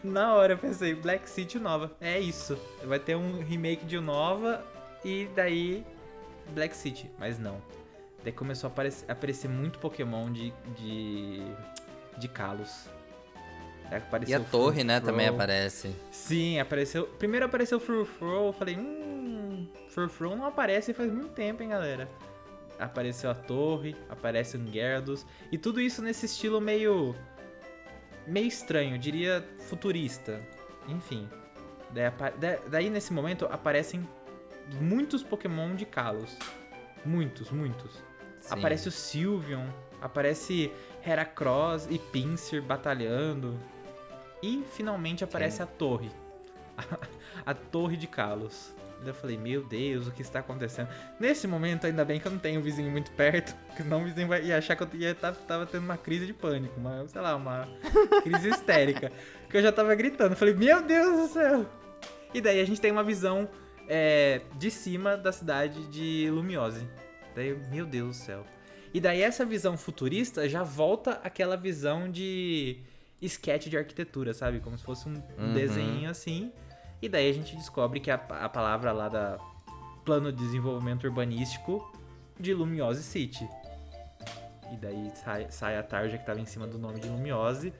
Na hora eu pensei, Black City ou Nova. É isso. Vai ter um remake de Nova e daí Black City. Mas não. Daí começou a aparecer muito Pokémon de Kalos.
E a torre, né, também aparece.
Sim, apareceu. Primeiro apareceu o Furfrou, eu falei, Furfrou não aparece faz muito tempo, hein, galera. Apareceu a torre, aparece um Gyarados. E tudo isso nesse estilo meio estranho, diria futurista. Enfim. Daí nesse momento aparecem muitos Pokémon de Kalos. Muitos. Sim. Aparece o Sylveon, aparece Heracross e Pinsir batalhando. E finalmente aparece a torre. A torre de Kalos. Eu falei, meu Deus, o que está acontecendo? Nesse momento, ainda bem que eu não tenho um vizinho muito perto, porque senão o vizinho ia achar que eu tava tendo uma crise de pânico, uma crise histérica. Que eu já tava gritando. Eu falei, meu Deus do céu! E daí a gente tem uma visão de cima da cidade de Lumiose. Daí, meu Deus do céu. E daí essa visão futurista já volta àquela visão de sketch de arquitetura, sabe? Como se fosse um desenho assim. E daí a gente descobre que a palavra lá da plano de desenvolvimento urbanístico de Lumiose City. E daí sai a tarja que tava em cima do nome de Lumiose.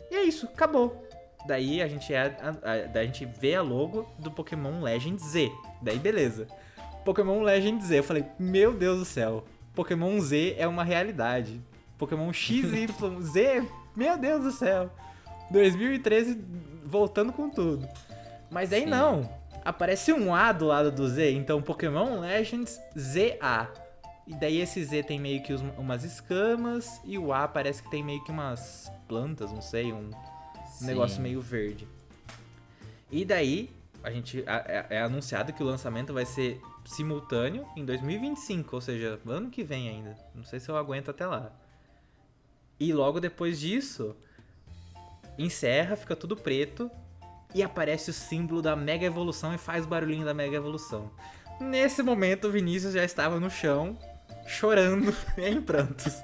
E é isso, acabou. Daí a gente vê a logo do Pokémon Legend Z. Daí beleza. Pokémon Legend Z. Eu falei, meu Deus do céu. Pokémon Z é uma realidade. Pokémon XY Z, meu Deus do céu. 2013 voltando com tudo. Mas aí não. Aparece um A do lado do Z. Então Pokémon Legends ZA. E daí esse Z tem meio que umas escamas. E o A parece que tem meio que umas plantas, não sei. Um negócio meio verde. E daí é anunciado que o lançamento vai ser simultâneo em 2025. Ou seja, ano que vem ainda. Não sei se eu aguento até lá. E logo depois disso, encerra, fica tudo preto. E aparece o símbolo da Mega Evolução e faz o barulhinho da Mega Evolução. Nesse momento, o Vinícius já estava no chão, chorando em prantos.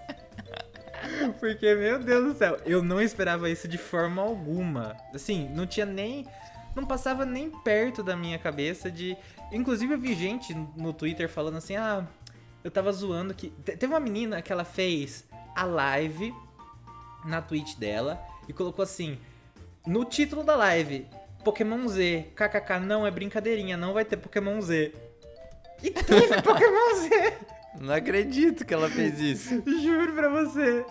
Porque, meu Deus do céu, eu não esperava isso de forma alguma. Assim, não passava nem perto da minha cabeça de... Inclusive, eu vi gente no Twitter falando assim, eu tava zoando que... Teve uma menina que ela fez a live na Twitch dela e colocou assim... No título da live, Pokémon Z, kkk, não é brincadeirinha, não vai ter Pokémon Z. E teve Pokémon Z!
Não acredito que ela fez isso.
Juro pra você.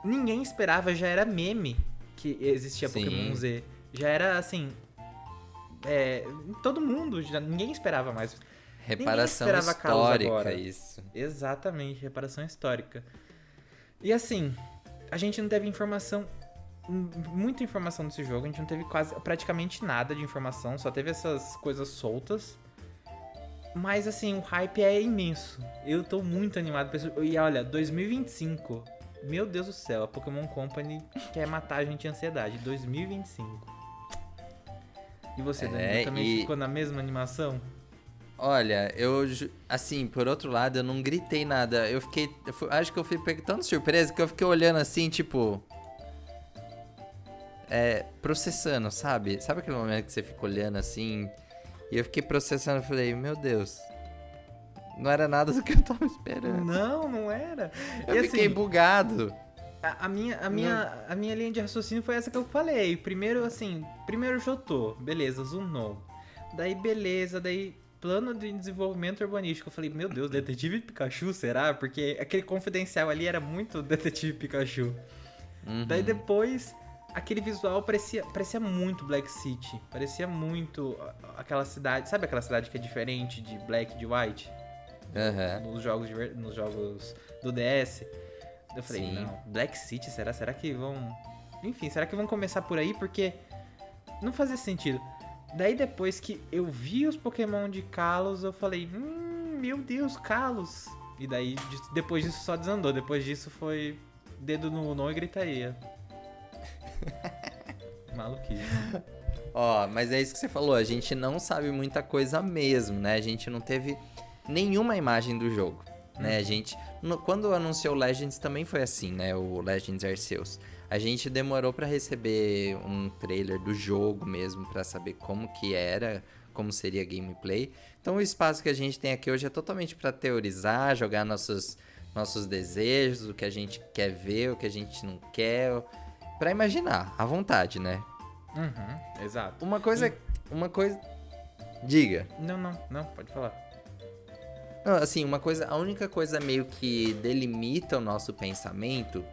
Ninguém esperava, já era meme que existia Pokémon Z. Já era assim... todo mundo, ninguém esperava mais.
Reparação histórica, isso.
Exatamente, reparação histórica. E assim, a gente não teve muita informação desse jogo, a gente não teve praticamente nada de informação, só teve essas coisas soltas. Mas assim, o hype é imenso. Eu tô muito animado. E olha, 2025, meu Deus do céu, a Pokémon Company quer matar a gente de ansiedade. 2025. E você, Danilo, também ficou na mesma animação?
Olha, assim, por outro lado, eu não gritei nada. Acho que eu fui tão surpresa que eu fiquei olhando assim, tipo... processando, sabe? Sabe aquele momento que você fica olhando assim? E eu fiquei processando e falei, meu Deus, não era nada do que eu tava esperando.
Não era.
Eu fiquei bugado.
A minha linha de raciocínio foi essa que eu falei. Primeiro Jotô, beleza, Zunou. Daí beleza, plano de desenvolvimento urbanístico. Eu falei, meu Deus, Detetive Pikachu, será? Porque aquele confidencial ali era muito Detetive Pikachu. Daí depois... Aquele visual parecia muito Black City. Parecia muito aquela cidade... Sabe aquela cidade que é diferente de Black e de White? Nos jogos do DS. Eu falei, não, Black City, será que vão... Enfim, será que vão começar por aí? Porque não fazia sentido. Daí depois que eu vi os Pokémon de Kalos, eu falei, meu Deus, Kalos. E daí, depois disso só desandou. Depois disso foi dedo no não e gritaria. Maluquice.
Ó, mas é isso que você falou, a gente não sabe muita coisa mesmo, né? A gente não teve nenhuma imagem do jogo, né? A gente, quando anunciou o Legends também foi assim, né? O Legends Arceus. A gente demorou pra receber um trailer do jogo mesmo, pra saber como que era, como seria a gameplay. Então o espaço que a gente tem aqui hoje é totalmente pra teorizar, jogar nossos desejos, o que a gente quer ver, o que a gente não quer, pra imaginar, à vontade, né?
Exato.
Uma coisa... Diga.
Não, pode falar.
Não, assim, a única coisa meio que delimita o nosso pensamento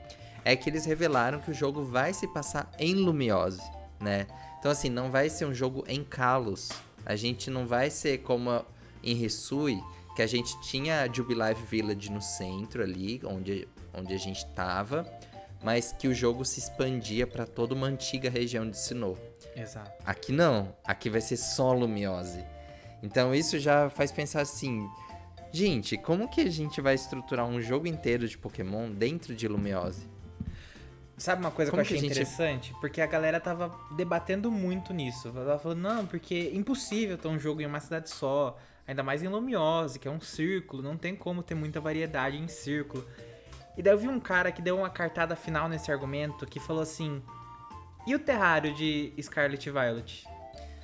é que eles revelaram que o jogo vai se passar em Lumiose, né? Então, assim, não vai ser um jogo em Kalos. A gente não vai ser como em Hisui, que a gente tinha a Jubilife Village no centro ali, onde a gente tava, mas que o jogo se expandia para toda uma antiga região de Sinnoh.
Exato.
Aqui não, aqui vai ser só Lumiose. Então isso já faz pensar assim, gente, como que a gente vai estruturar um jogo inteiro de Pokémon dentro de Lumiose?
Sabe uma coisa
Como
que eu achei
que a gente-
interessante? Porque a galera tava debatendo muito nisso. Ela tava falando, não, porque é impossível ter um jogo em uma cidade só. Ainda mais em Lumiose, que é um círculo. Não tem como ter muita variedade em círculo. E daí eu vi um cara que deu uma cartada final nesse argumento, que falou assim, e o terrário de Scarlet e Violet?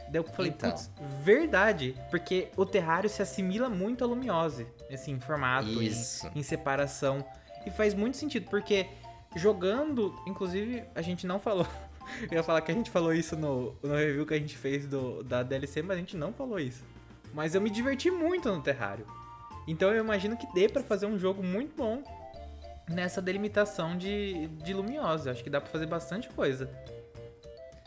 Daí eu falei,
Então.
putz, verdade. Porque o terrário se assimila muito a Lumiose. Assim, em formato,
Isso.
em separação. E faz muito sentido, porque... Jogando, inclusive, a gente não falou. Eu ia falar que a gente falou isso no review que a gente fez da DLC, mas a gente não falou isso. Mas eu me diverti muito no Terrário. Então eu imagino que dê pra fazer um jogo muito bom nessa delimitação de Lumiose. Acho que dá pra fazer bastante coisa.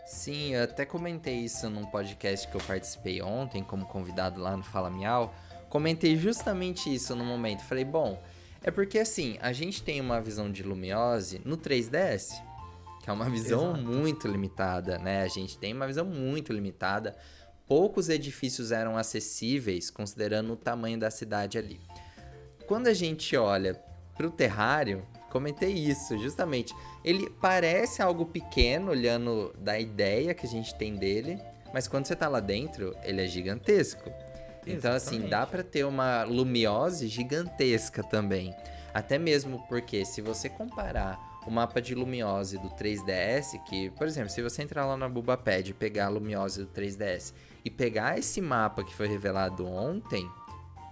Sim, eu até comentei isso num podcast que eu participei ontem como convidado lá no Fala Miau. Comentei justamente isso no momento. Falei, bom, é porque assim, a gente tem uma visão de Lumiose no 3DS, que é uma visão
Exato.
muito limitada, né? A gente tem uma visão muito limitada. Poucos edifícios eram acessíveis, considerando o tamanho da cidade ali. Quando a gente olha pro Terrário, comentei isso, justamente. Ele parece algo pequeno, olhando da ideia que a gente tem dele, mas quando você tá lá dentro, ele é gigantesco. Então, assim,
Exatamente.
dá pra ter uma Lumiose gigantesca também. Até mesmo porque, se você comparar o mapa de Lumiose do 3DS, que, por exemplo, se você entrar lá na Bulbapad e pegar a Lumiose do 3DS e pegar esse mapa que foi revelado ontem,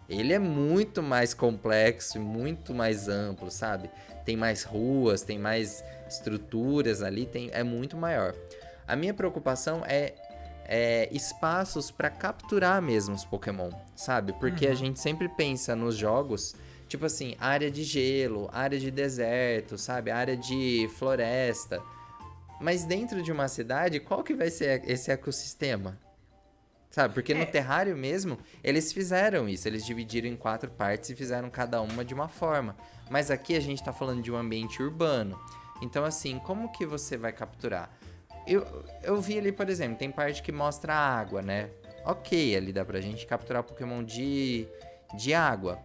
ele é muito mais complexo e muito mais amplo, sabe? Tem mais ruas, tem mais estruturas ali, é muito maior. A minha preocupação é espaços para capturar mesmo os Pokémon, sabe? Porque a gente sempre pensa nos jogos, tipo assim, área de gelo, área de deserto, sabe? Área de floresta. Mas dentro de uma cidade, qual que vai ser esse ecossistema? Sabe? Porque no Terrário mesmo, eles fizeram isso. Eles dividiram em 4 partes e fizeram cada uma de uma forma. Mas aqui a gente tá falando de um ambiente urbano. Então, assim, como que você vai capturar? Eu vi ali, por exemplo, tem parte que mostra a água, né? Ok, ali dá pra gente capturar Pokémon de água.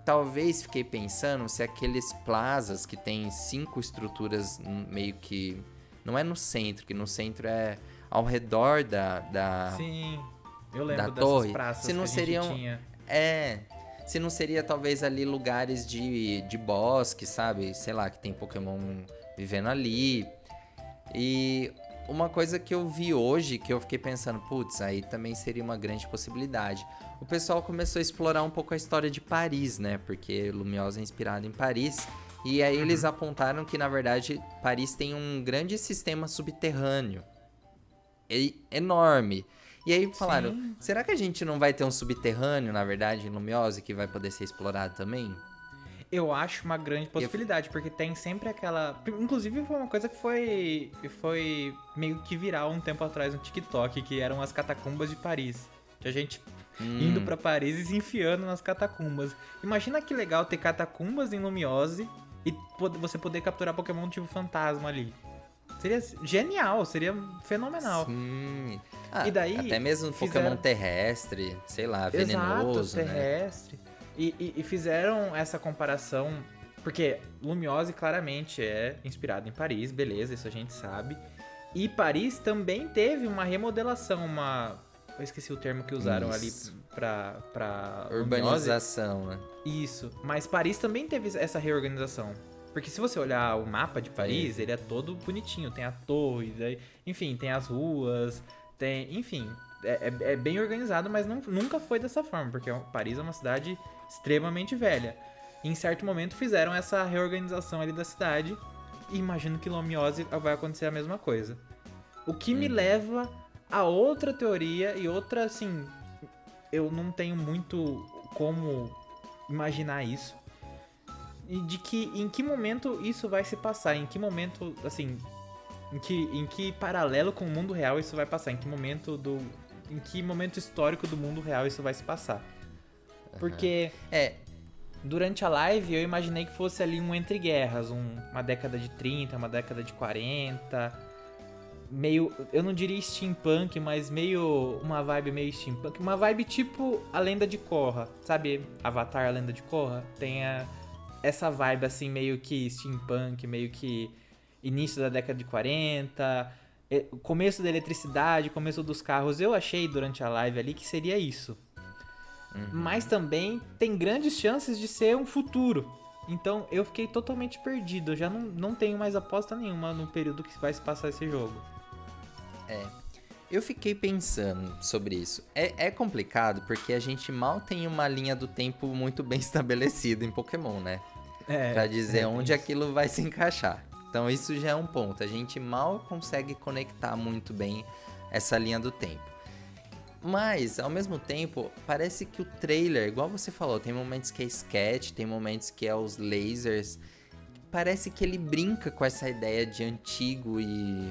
Talvez fiquei pensando se aqueles plazas que tem 5 estruturas meio que... Não é no centro, que no centro é ao redor da
Sim, eu lembro
da
dessas
torre.
praças
Se não
que a gente
seriam...
tinha.
Se não seria talvez ali lugares de bosque, sabe? Sei lá, que tem Pokémon vivendo ali. E uma coisa que eu vi hoje, que eu fiquei pensando, putz, aí também seria uma grande possibilidade. O pessoal começou a explorar um pouco a história de Paris, né? Porque Lumiose é inspirado em Paris. E aí eles apontaram que, na verdade, Paris tem um grande sistema subterrâneo. Enorme. E aí falaram,
Sim.
será que a gente não vai ter um subterrâneo, na verdade, em Lumiose, que vai poder ser explorado também?
Eu acho uma grande possibilidade, porque tem sempre aquela... Inclusive foi uma coisa que foi meio que viral um tempo atrás no TikTok, que eram as catacumbas de Paris. Que a gente indo pra Paris e se enfiando nas catacumbas. Imagina que legal ter catacumbas em Lumiose e você poder capturar Pokémon tipo fantasma ali. Seria genial, seria fenomenal.
Sim.
E daí
até mesmo Pokémon terrestre, sei lá, venenoso,
exato, terrestre.
né?
E fizeram essa comparação, porque Lumiose claramente é inspirado em Paris, beleza, isso a gente sabe. E Paris também teve uma remodelação, eu esqueci o termo que usaram ali pra
urbanização, né?
Isso, mas Paris também teve essa reorganização. Porque se você olhar o mapa de Paris, ele é todo bonitinho, tem a torre, enfim, tem as ruas, enfim, é bem organizado, mas nunca foi dessa forma, porque Paris é uma cidade extremamente velha. E em certo momento fizeram essa reorganização ali da cidade, e imagino que Lumiose vai acontecer a mesma coisa. O que me leva a outra teoria e outra, assim, eu não tenho muito como imaginar isso. E de que em que momento isso vai se passar, em que momento, assim, em que paralelo com o mundo real isso vai passar, em que momento histórico do mundo real isso vai se passar. Porque durante a live eu imaginei que fosse ali um entre guerras, uma década de 30, uma década de 40, meio, eu não diria steampunk, mas meio uma vibe meio steampunk, uma vibe tipo a Lenda de Korra, sabe? Avatar, a Lenda de Korra, tem essa vibe assim meio que steampunk, meio que início da década de 40, começo da eletricidade, começo dos carros. Eu achei durante a live ali que seria isso. Mas também tem grandes chances de ser um futuro. Então eu fiquei totalmente perdido. Eu já não tenho mais aposta nenhuma no período que vai se passar esse jogo.
Eu fiquei pensando sobre isso. É complicado porque a gente mal tem uma linha do tempo muito bem estabelecida em Pokémon, né? Pra dizer onde aquilo vai se encaixar. Então isso já é um ponto. A gente mal consegue conectar muito bem essa linha do tempo. Mas, ao mesmo tempo, parece que o trailer, igual você falou, tem momentos que é sketch, tem momentos que é os lasers. Parece que ele brinca com essa ideia de antigo e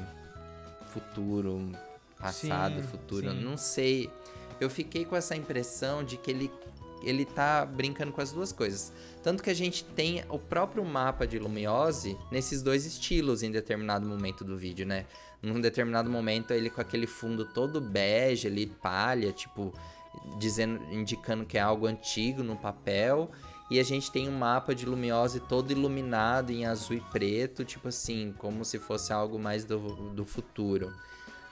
futuro, passado, futuro, não sei. Eu fiquei com essa impressão de que ele tá brincando com as duas coisas. Tanto que a gente tem o próprio mapa de Lumiose nesses dois estilos em determinado momento do vídeo, né? Num determinado momento ele com aquele fundo todo bege ali, palha, tipo, indicando que é algo antigo no papel. E a gente tem um mapa de Lumiose todo iluminado em azul e preto, tipo assim, como se fosse algo mais do futuro.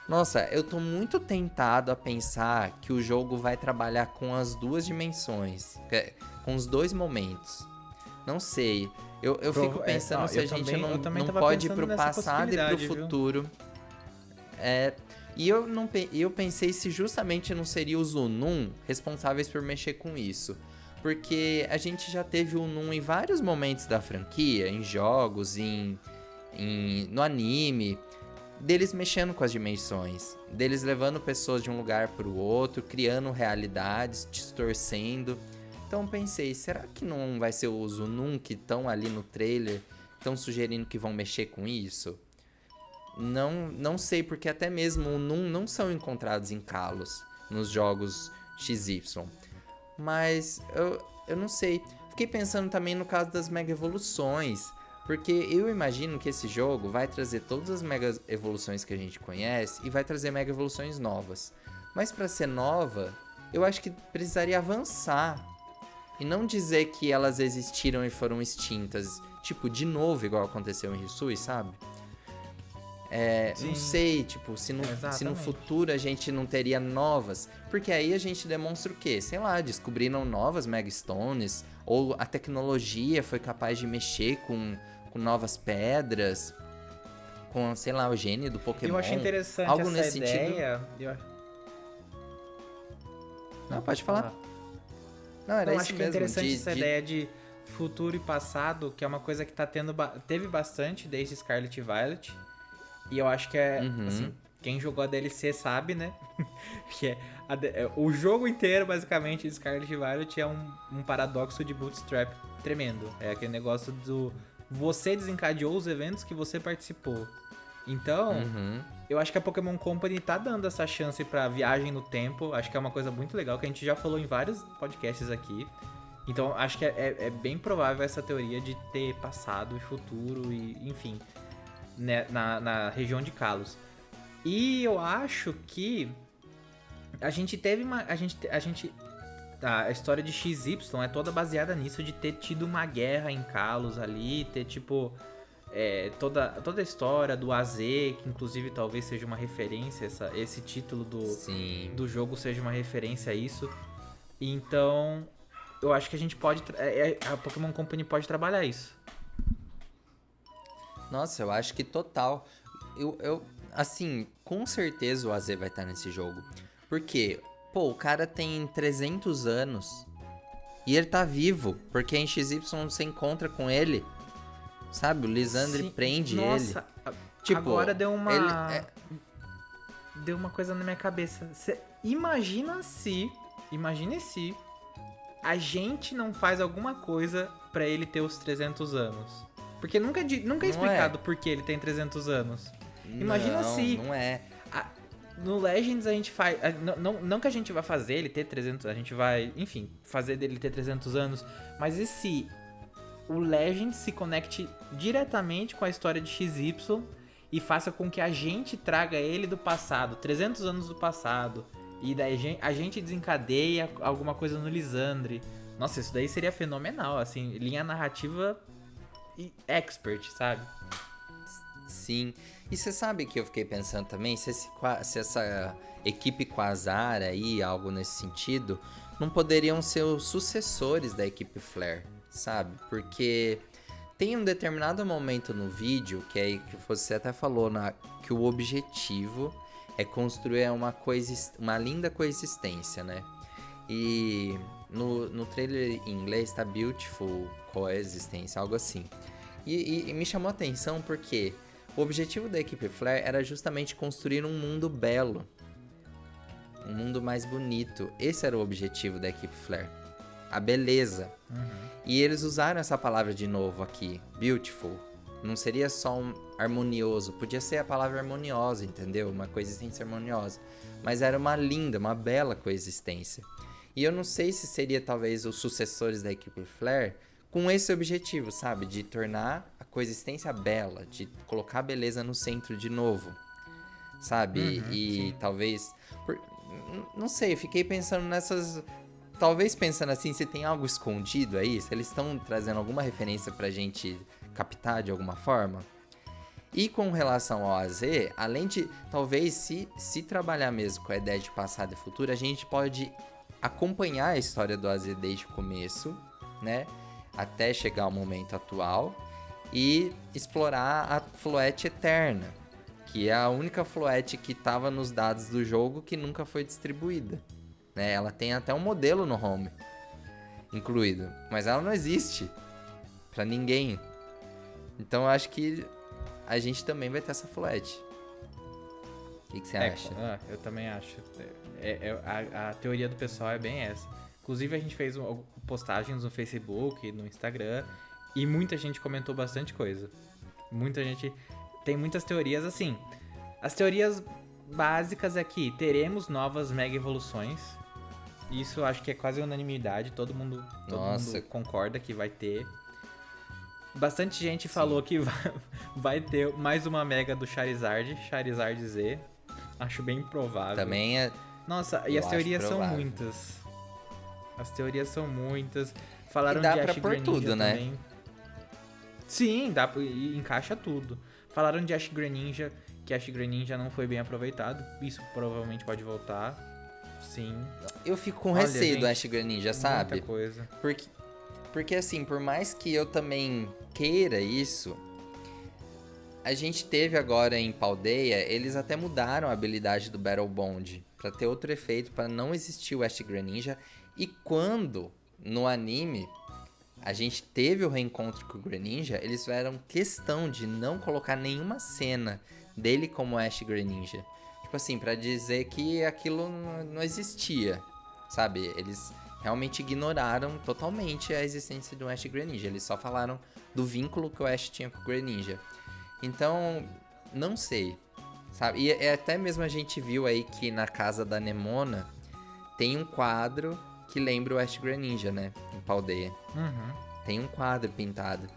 Nossa, eu tô muito tentado a pensar que o jogo vai trabalhar com as duas dimensões, com os dois momentos. Não sei. Eu fico pensando se a gente não pode ir pro passado e pro futuro. E eu pensei se justamente não seria os Unum responsáveis por mexer com isso. Porque a gente já teve o Unum em vários momentos da franquia, em jogos, no anime, deles mexendo com as dimensões, deles levando pessoas de um lugar para o outro, criando realidades, distorcendo. Então pensei, será que não vai ser os Unum que estão ali no trailer, estão sugerindo que vão mexer com isso? Não sei, porque até mesmo o Unum não são encontrados em Kalos, nos jogos XY. Mas eu não sei. Fiquei pensando também no caso das Mega Evoluções. Porque eu imagino que esse jogo vai trazer todas as Mega Evoluções que a gente conhece e vai trazer Mega Evoluções novas. Mas para ser nova, eu acho que precisaria avançar. E não dizer que elas existiram e foram extintas. Tipo, de novo, igual aconteceu em Hisui, sabe? Não sei, tipo, se no futuro a gente não teria novas. Porque aí a gente demonstra o quê? Sei lá, descobriram novas Mega Stones. Ou a tecnologia foi capaz de mexer com novas pedras. Com, sei lá, o gene do Pokémon.
Eu acho interessante
algo
essa
nesse
ideia.
Sentido. Não, pode falar. Não, era
eu
isso
acho que
mesmo,
é interessante essa ideia de futuro e passado, que é uma coisa que tá teve bastante desde Scarlet e Violet. E eu acho que assim, quem jogou a DLC sabe, né? Que o jogo inteiro, basicamente, de Scarlet e Violet é um paradoxo de bootstrap tremendo. É aquele negócio do você desencadeou os eventos que você participou. Então, eu acho que a Pokémon Company tá dando essa chance pra viagem no tempo. Acho que é uma coisa muito legal, que a gente já falou em vários podcasts aqui. Então, acho que é bem provável essa teoria de ter passado e futuro e, enfim. né, na região de Kalos. E eu acho que a gente teve uma... A história de XY é toda baseada nisso, de ter tido uma guerra em Kalos ali, ter tipo... toda a história do AZ, que inclusive talvez seja uma referência, esse título do jogo seja uma referência a isso. Então, eu acho que a gente pode... a Pokémon Company pode trabalhar isso.
Nossa, eu acho que total. Assim, com certeza o AZ vai estar nesse jogo. Porque, pô, o cara tem 300 anos e ele tá vivo, porque em XY você encontra com ele, sabe? O Lisandre prende ele.
Nossa, tipo, agora deu uma... Deu uma coisa na minha cabeça. Imagine se a gente não faz alguma coisa pra ele ter os 300 anos. Porque nunca é explicado por que ele tem 300 anos. Imagina se...
Não é.
No Legends a gente faz... Não que a gente vai fazer ele ter 300... A gente vai, enfim, fazer dele ter 300 anos. Mas e se o Legends se conecte diretamente com a história de XY e faça com que a gente traga ele do passado, 300 anos do passado. E daí a gente desencadeia alguma coisa no Lisandre. Nossa, isso daí seria fenomenal, assim, linha narrativa expert, sabe?
Sim. E você sabe que eu fiquei pensando também, se essa equipe Quasar aí, algo nesse sentido, não poderiam ser os sucessores da equipe Flare, sabe? Porque tem um determinado momento no vídeo, que você até falou, que o objetivo é construir uma linda coexistência, né? E no trailer em inglês tá Beautiful Coexistence, algo assim. E me chamou a atenção porque o objetivo da equipe Flare era justamente construir um mundo belo. Um mundo mais bonito. Esse era o objetivo da equipe Flare. A beleza. E eles usaram essa palavra de novo aqui. Beautiful. Não seria só um harmonioso. Podia ser a palavra harmoniosa, entendeu? Uma coexistência harmoniosa. Mas era uma linda, uma bela coexistência. E eu não sei se seria talvez os sucessores da equipe Flare com esse objetivo, sabe? De tornar a coexistência bela, de colocar a beleza no centro de novo, sabe? E talvez... não sei, fiquei pensando nessas... Talvez pensando assim, se tem algo escondido aí, se eles estão trazendo alguma referência pra gente captar de alguma forma. E com relação ao AZ, além de... Talvez, se trabalhar mesmo com a ideia de passado e futuro, a gente pode acompanhar a história do AZ desde o começo, né? Até chegar ao momento atual e explorar a Floette Eterna, que é a única Floette que estava nos dados do jogo que nunca foi distribuída, né? Ela tem até um modelo no home incluído, mas ela não existe pra ninguém. Então eu acho que a gente também vai ter essa Floette. O que você acha?
Eu também acho. A teoria do pessoal é bem essa. Inclusive a gente fez postagens no Facebook, no Instagram, e muita gente comentou bastante coisa. Muita gente... Tem muitas teorias assim. As teorias básicas aqui, teremos novas mega evoluções. Isso eu acho que é quase unanimidade, todo mundo concorda que vai ter. Bastante gente falou que vai ter mais uma mega do Charizard Z. Acho bem improvável.
Também é...
Nossa, e as teorias são muitas. As teorias são muitas. Falaram
de
Ash
pra pôr tudo,
também.
Né?
Sim, encaixa tudo. Falaram de Ash Greninja, que Ash Greninja não foi bem aproveitado. Isso provavelmente pode voltar. Sim.
Eu fico com receio, gente, do Ash Greninja, sabe?
Muita coisa.
Porque assim, por mais que eu também queira isso, a gente teve agora em Paldea, eles até mudaram a habilidade do Battle Bond pra ter outro efeito, pra não existir o Ash Greninja. E quando, no anime, a gente teve o reencontro com o Greninja, eles fizeram questão de não colocar nenhuma cena dele como Ash Greninja. Tipo assim, pra dizer que aquilo não existia, sabe? Eles realmente ignoraram totalmente a existência do Ash Greninja. Eles só falaram do vínculo que o Ash tinha com o Greninja. Então, não sei, sabe? E até mesmo a gente viu aí que na casa da Nemona tem um quadro que lembra o Ash Greninja, né? Em Paldea. Tem um quadro pintado.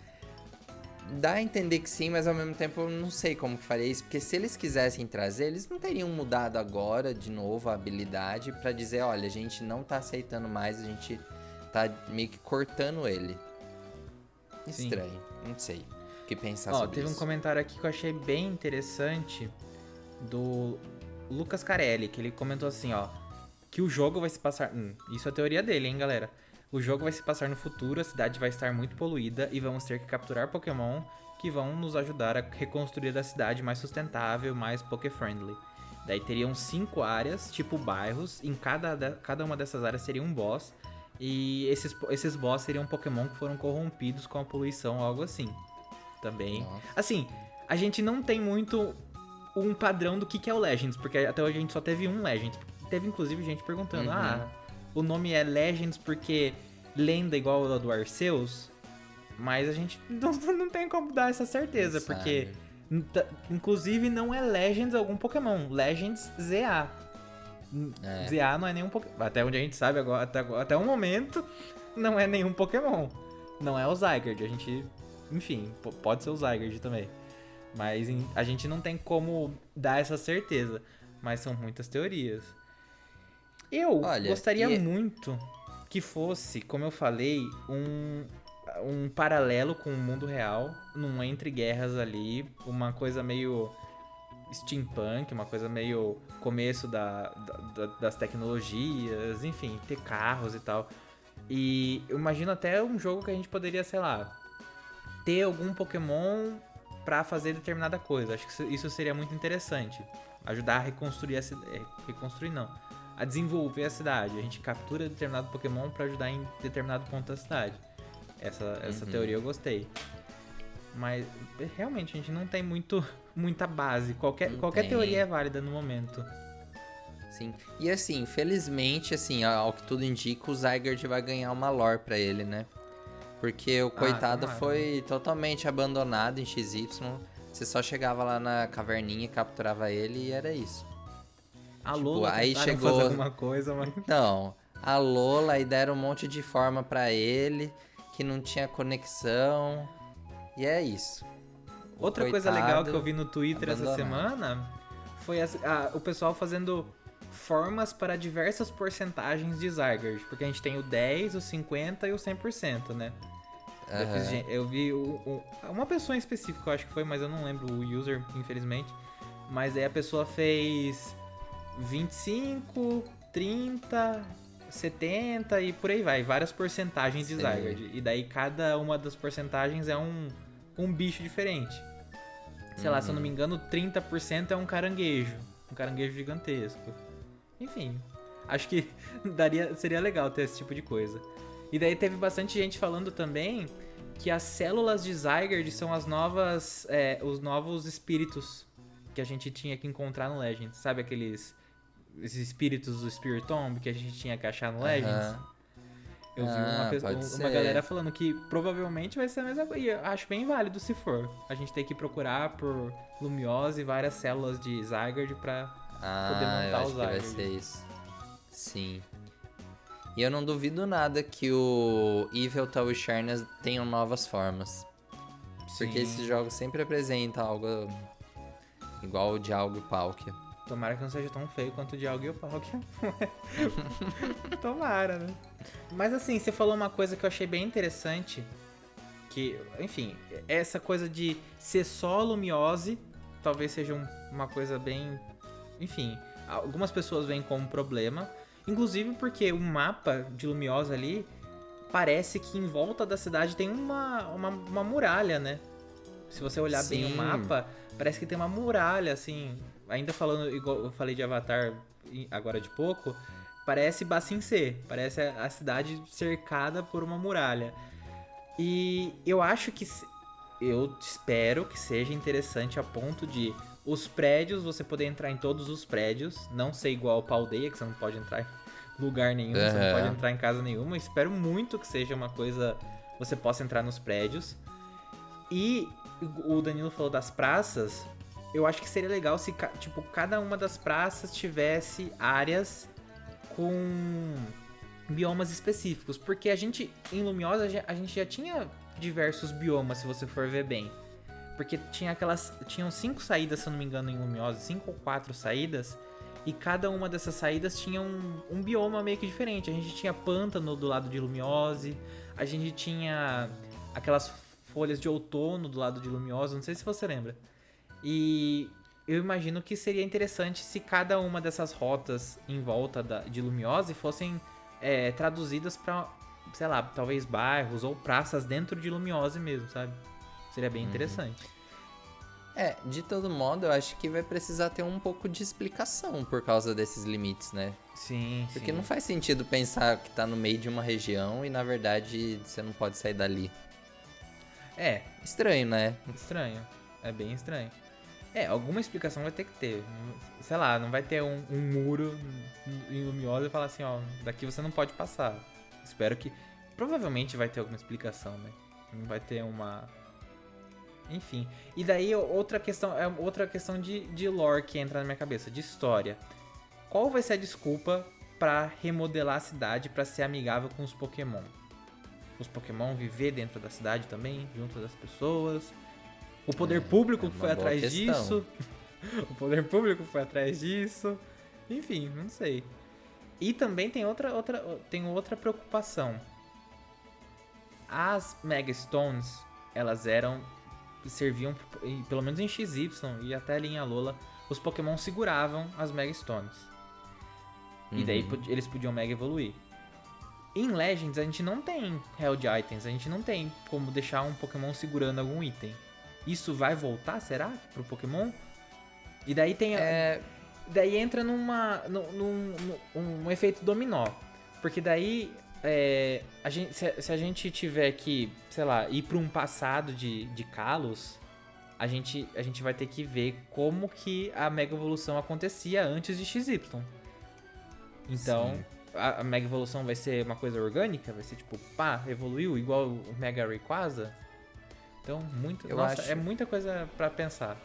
Dá a entender que sim, mas ao mesmo tempo eu não sei como que faria isso. Porque se eles quisessem trazer, eles não teriam mudado agora de novo a habilidade pra dizer, olha, a gente não tá aceitando mais, a gente tá meio que cortando ele. Estranho, sim. Não sei o que pensar sobre
teve
isso.
Um comentário aqui que eu achei bem interessante do Lucas Carelli, que ele comentou assim, que o jogo vai se passar... isso é a teoria dele, hein, galera? O jogo vai se passar no futuro, a cidade vai estar muito poluída e vamos ter que capturar Pokémon que vão nos ajudar a reconstruir a cidade mais sustentável, mais Poké-friendly. Daí teriam 5 áreas, tipo bairros, em cada uma dessas áreas seria um boss, e esses boss seriam Pokémon que foram corrompidos com a poluição, algo assim. Também. Nossa. Assim, a gente não tem muito um padrão do que é o Legends, porque até hoje a gente só teve um Legends. Teve inclusive gente perguntando, o nome é Legends porque lenda igual a do Arceus, mas a gente não tem como dar essa certeza, porque inclusive não é Legends algum Pokémon, Legends ZA. ZA não é nenhum Pokémon, até onde a gente sabe agora, até o momento, não é nenhum Pokémon. Não é o Zygarde, a gente, enfim, pode ser o Zygarde também. Mas a gente não tem como dar essa certeza, mas são muitas teorias. Eu gostaria muito que fosse, como eu falei, um paralelo com o mundo real, num entre guerras ali, uma coisa meio steampunk, uma coisa meio começo das tecnologias, enfim, ter carros e tal. E eu imagino até um jogo que a gente poderia, sei lá, ter algum Pokémon pra fazer determinada coisa. Acho que isso seria muito interessante. Ajudar a reconstruir a cidade. Reconstruir não. A desenvolver a cidade. A gente captura determinado Pokémon pra ajudar em determinado ponto da cidade. Essa teoria eu gostei. Mas realmente a gente não tem muita base. Qualquer teoria é válida no momento.
Sim. E assim, felizmente, assim, ao que tudo indica, o Zygarde vai ganhar uma lore pra ele, né? Porque o coitado foi totalmente abandonado em XY. Você só chegava lá na caverninha, capturava ele e era isso.
A Lola aí chegou fazer alguma coisa, mas...
Não, a Lola aí deram um monte de forma pra ele, que não tinha conexão. E é isso.
Outra coisa legal que eu vi no Twitter essa semana foi o pessoal fazendo formas para diversas porcentagens de Zygarde. Porque a gente tem o 10, o 50 e o 100%, né? Eu vi uma pessoa em específico, eu acho que foi, mas eu não lembro o user, infelizmente. Mas aí a pessoa fez 25, 30, 70 e por aí vai. Várias porcentagens de Zygarde. E daí cada uma das porcentagens é um bicho diferente. Sei lá, se eu não me engano, 30% é um caranguejo. Um caranguejo gigantesco. Enfim, acho que seria legal ter esse tipo de coisa. E daí teve bastante gente falando também que as células de Zygarde são os novos espíritos que a gente tinha que encontrar no Legends. Sabe esses espíritos do Spirit Tomb que a gente tinha que achar no Legends? Eu vi uma galera falando que provavelmente vai ser a mesma coisa. E eu acho bem válido se for. A gente tem que procurar por Lumiose e várias células de Zygarde pra poder montar o Zygarde.
Vai ser isso. Sim. E eu não duvido nada que o Yveltal e Sharnas tenham novas formas. Sim. Porque esse jogo sempre apresenta algo igual o Dialga e o Palkia.
Tomara que não seja tão feio quanto o Dialga e o Palkia. Tomara, né? Mas assim, você falou uma coisa que eu achei bem interessante. Que, enfim, essa coisa de ser só Lumiose talvez seja uma coisa bem... Enfim, algumas pessoas veem como problema. Inclusive porque o mapa de Lumiose ali parece que em volta da cidade tem uma muralha, né? Se você olhar bem o mapa, parece que tem uma muralha, assim. Ainda falando, igual eu falei de Avatar agora de pouco, parece Bassin C. Parece a cidade cercada por uma muralha. E eu espero que seja interessante a ponto de os prédios, você poder entrar em todos os prédios, não ser igual pra aldeia, que você não pode entrar em lugar nenhum, você não pode entrar em casa nenhuma. Eu espero muito que seja uma coisa, você possa entrar nos prédios. E o Danilo falou das praças, eu acho que seria legal se, tipo, cada uma das praças tivesse áreas com biomas específicos, porque a gente, em Lumiose, a gente já tinha diversos biomas, se você for ver bem. Porque tinham 5 saídas, se eu não me engano, em Lumiose, 5 ou 4 saídas, e cada uma dessas saídas tinha um bioma meio que diferente. A gente tinha pântano do lado de Lumiose, a gente tinha aquelas folhas de outono do lado de Lumiose, não sei se você lembra. E eu imagino que seria interessante se cada uma dessas rotas em volta de Lumiose fossem traduzidas pra, sei lá, talvez bairros ou praças dentro de Lumiose mesmo, sabe? Seria bem interessante.
De todo modo, eu acho que vai precisar ter um pouco de explicação por causa desses limites, né?
Sim,
Porque não faz sentido pensar que tá no meio de uma região e, na verdade, você não pode sair dali. Estranho, né?
Estranho. É bem estranho. Alguma explicação vai ter que ter. Sei lá, não vai ter um muro em Lumiose e falar assim, ó, daqui você não pode passar. Espero que... Provavelmente vai ter alguma explicação, né? Não vai ter uma... Enfim. E daí outra questão de lore que entra na minha cabeça, de história. Qual vai ser a desculpa pra remodelar a cidade pra ser amigável com os Pokémon? Os Pokémon viver dentro da cidade também, junto das pessoas? O poder público que foi atrás disso? O poder público foi atrás disso? Enfim, não sei. E também tem outra preocupação. As Mega Stones, elas serviam, pelo menos em XY e até ali em Alola, os Pokémon seguravam as Mega Stones. E daí eles podiam Mega evoluir. Em Legends a gente não tem Held Items, a gente não tem como deixar um Pokémon segurando algum item. Isso vai voltar, será? Pro Pokémon? E daí tem... Daí entra num efeito dominó. Porque daí... se a gente tiver que, sei lá, ir para um passado de Kalos, a gente vai ter que ver como que a Mega Evolução acontecia antes de XY. Então, a Mega Evolução vai ser uma coisa orgânica? Vai ser tipo, evoluiu igual o Mega Rayquaza? Então, é muita coisa pra pensar.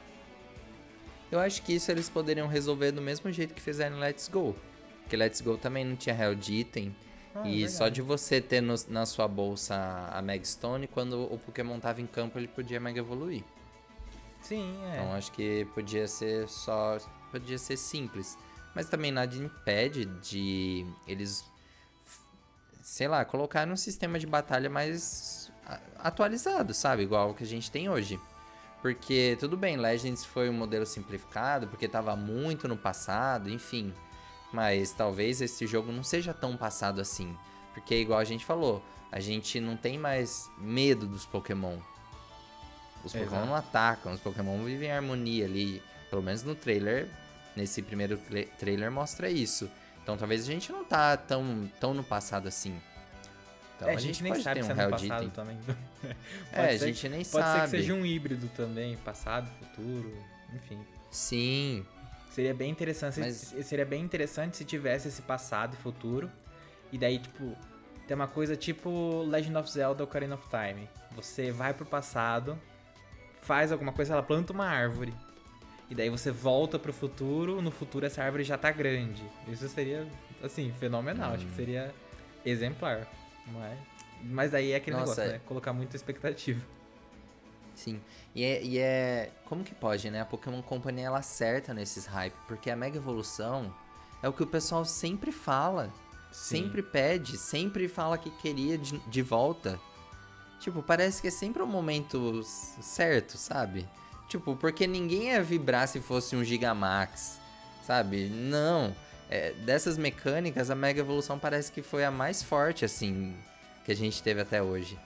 Eu acho que isso eles poderiam resolver do mesmo jeito que fizeram em Let's Go. Porque Let's Go também não tinha Held Item. E verdade. Só de você ter na sua bolsa a Mega Stone, quando o Pokémon tava em campo, ele podia Mega evoluir.
Sim,
Então acho que podia ser simples. Mas também nada impede de eles, sei lá, colocar um sistema de batalha mais atualizado, sabe? Igual o que a gente tem hoje. Porque, tudo bem, Legends foi um modelo simplificado, porque tava muito no passado, enfim... Mas talvez esse jogo não seja tão passado assim. Porque, igual a gente falou, a gente não tem mais medo dos Pokémon. Os Pokémon não atacam, os Pokémon vivem em harmonia ali. Pelo menos no trailer, nesse primeiro trailer mostra isso. Então talvez a gente não tá tão no passado assim. Então
a gente nem
pode
sabe
ter
se é no passado também.
A gente nem sabe.
Pode ser que seja um híbrido também, passado, futuro, enfim.
Sim.
Seria bem interessante se tivesse esse passado e futuro. E daí, tipo, tem uma coisa tipo Legend of Zelda Ocarina of Time. Você vai pro passado, faz alguma coisa, ela planta uma árvore. E daí você volta pro futuro, no futuro essa árvore já tá grande. Isso seria, assim, fenomenal. Acho que seria exemplar. Mas daí é aquele negócio, né? Colocar muita expectativa.
Sim, como que pode, né? A Pokémon Company, ela acerta nesses hype, porque a Mega Evolução é o que o pessoal sempre fala, sempre pede, sempre fala que queria de volta. Tipo, parece que é sempre o momento certo, sabe? Tipo, porque ninguém ia vibrar se fosse um Gigamax, sabe? Não, dessas mecânicas, a Mega Evolução parece que foi a mais forte, assim, que a gente teve até hoje.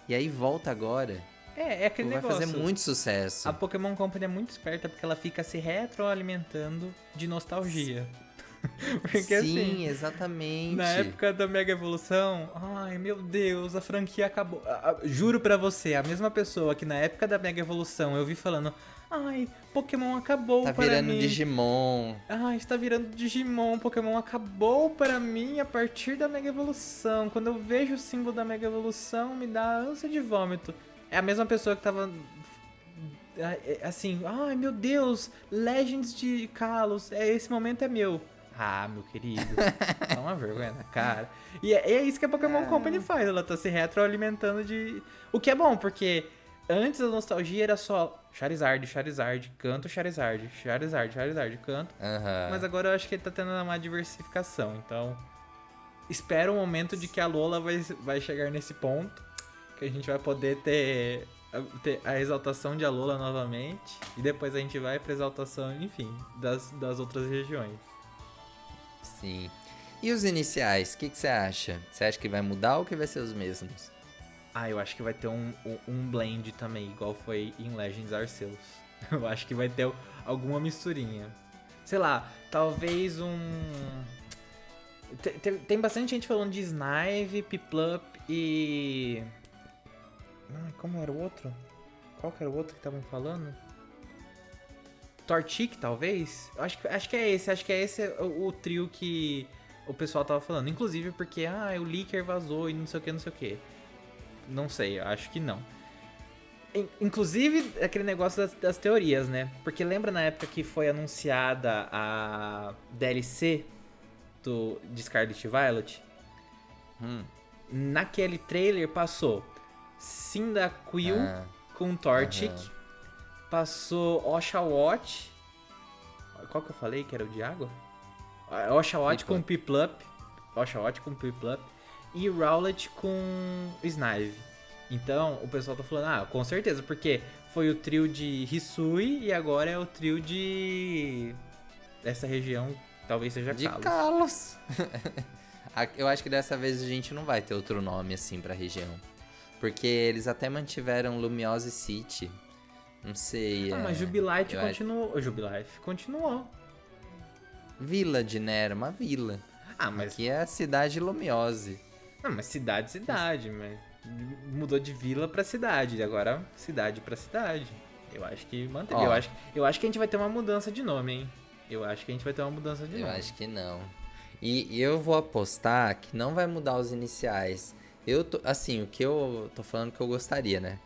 E aí volta agora...
É aquele negócio.
Vai fazer muito sucesso.
A Pokémon Company é muito esperta porque ela fica se retroalimentando de nostalgia. Porque,
sim,
assim,
exatamente.
Na época da Mega Evolução, ai meu Deus, a franquia acabou. Juro pra você, a mesma pessoa que na época da Mega Evolução eu vi falando, ai, Pokémon acabou para mim. Tá virando
Digimon.
Ai, está virando Digimon, Pokémon acabou para mim a partir da Mega Evolução. Quando eu vejo o símbolo da Mega Evolução, me dá ânsia de vômito. É a mesma pessoa que tava assim, ai meu Deus, Legends de Kalos, esse momento é meu. Ah, meu querido, dá uma vergonha na cara. E é isso que a Pokémon Company faz, ela tá se retroalimentando de... O que é bom, porque Antes a nostalgia era só Charizard, Charizard, canto, Charizard, Charizard, Charizard, canto. Mas agora eu acho que ele tá tendo uma diversificação. Então, espero um momento de que a Lola vai chegar nesse ponto. Que a gente vai poder ter a exaltação de Alola novamente. E depois a gente vai pra exaltação, enfim, das outras regiões.
Sim. E os iniciais, o que você acha? Você acha que vai mudar ou que vai ser os mesmos?
Eu acho que vai ter um blend também, igual foi em Legends Arceus. Eu acho que vai ter alguma misturinha. Sei lá, talvez um... Tem bastante gente falando de Snive, Piplup e... como era o outro? Qual que era o outro que estavam falando? Torchic, talvez? Acho que é esse o trio que o pessoal tava falando. Inclusive porque, o Leaker vazou e não sei o que. Não sei, acho que não. Inclusive, aquele negócio das teorias, né? Porque lembra na época que foi anunciada a DLC de Scarlet Violet? Naquele trailer passou Cyndaquil com Torchic, passou Oshawott. Qual que eu falei que era o de água? Oshawott com Piplup. E Rowlet com Snive. Então, o pessoal tá falando, com certeza, porque foi o trio de Hisui e agora é o trio de... essa região, talvez seja
de
Kalos.
Kalos. Eu acho que dessa vez a gente não vai ter outro nome assim pra região. Porque eles até mantiveram Lumiose City. Não sei.
Mas Jubilife continuou. Jubilife continuou.
Village, né? Era uma vila.
Mas...
aqui é a cidade Lumiose.
Não, mas cidade, mas mudou de vila pra cidade, agora cidade pra cidade. Eu acho que manteve. Eu acho que a gente vai ter uma mudança de nome, hein? Eu acho que
que não. E eu vou apostar que não vai mudar os iniciais. O que eu tô falando que eu gostaria, né?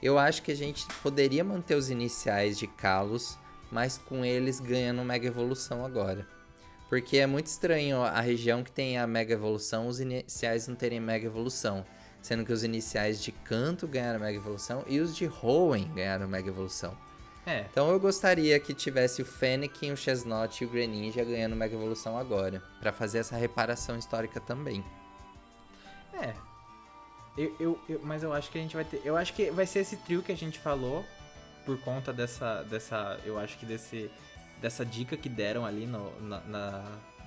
Eu acho que a gente poderia manter os iniciais de Kalos, mas com eles ganhando Mega Evolução agora. Porque é muito estranho a região que tem a Mega Evolução, os iniciais não terem Mega Evolução. Sendo que os iniciais de Kanto ganharam Mega Evolução e os de Hoenn ganharam Mega Evolução. Então eu gostaria que tivesse o Fennekin, o Chesnaught e o Greninja ganhando Mega Evolução agora. Pra fazer essa reparação histórica também.
Mas eu acho que a gente vai ter... Eu acho que vai ser esse trio que a gente falou, por conta dessa eu acho que dessa dica que deram ali no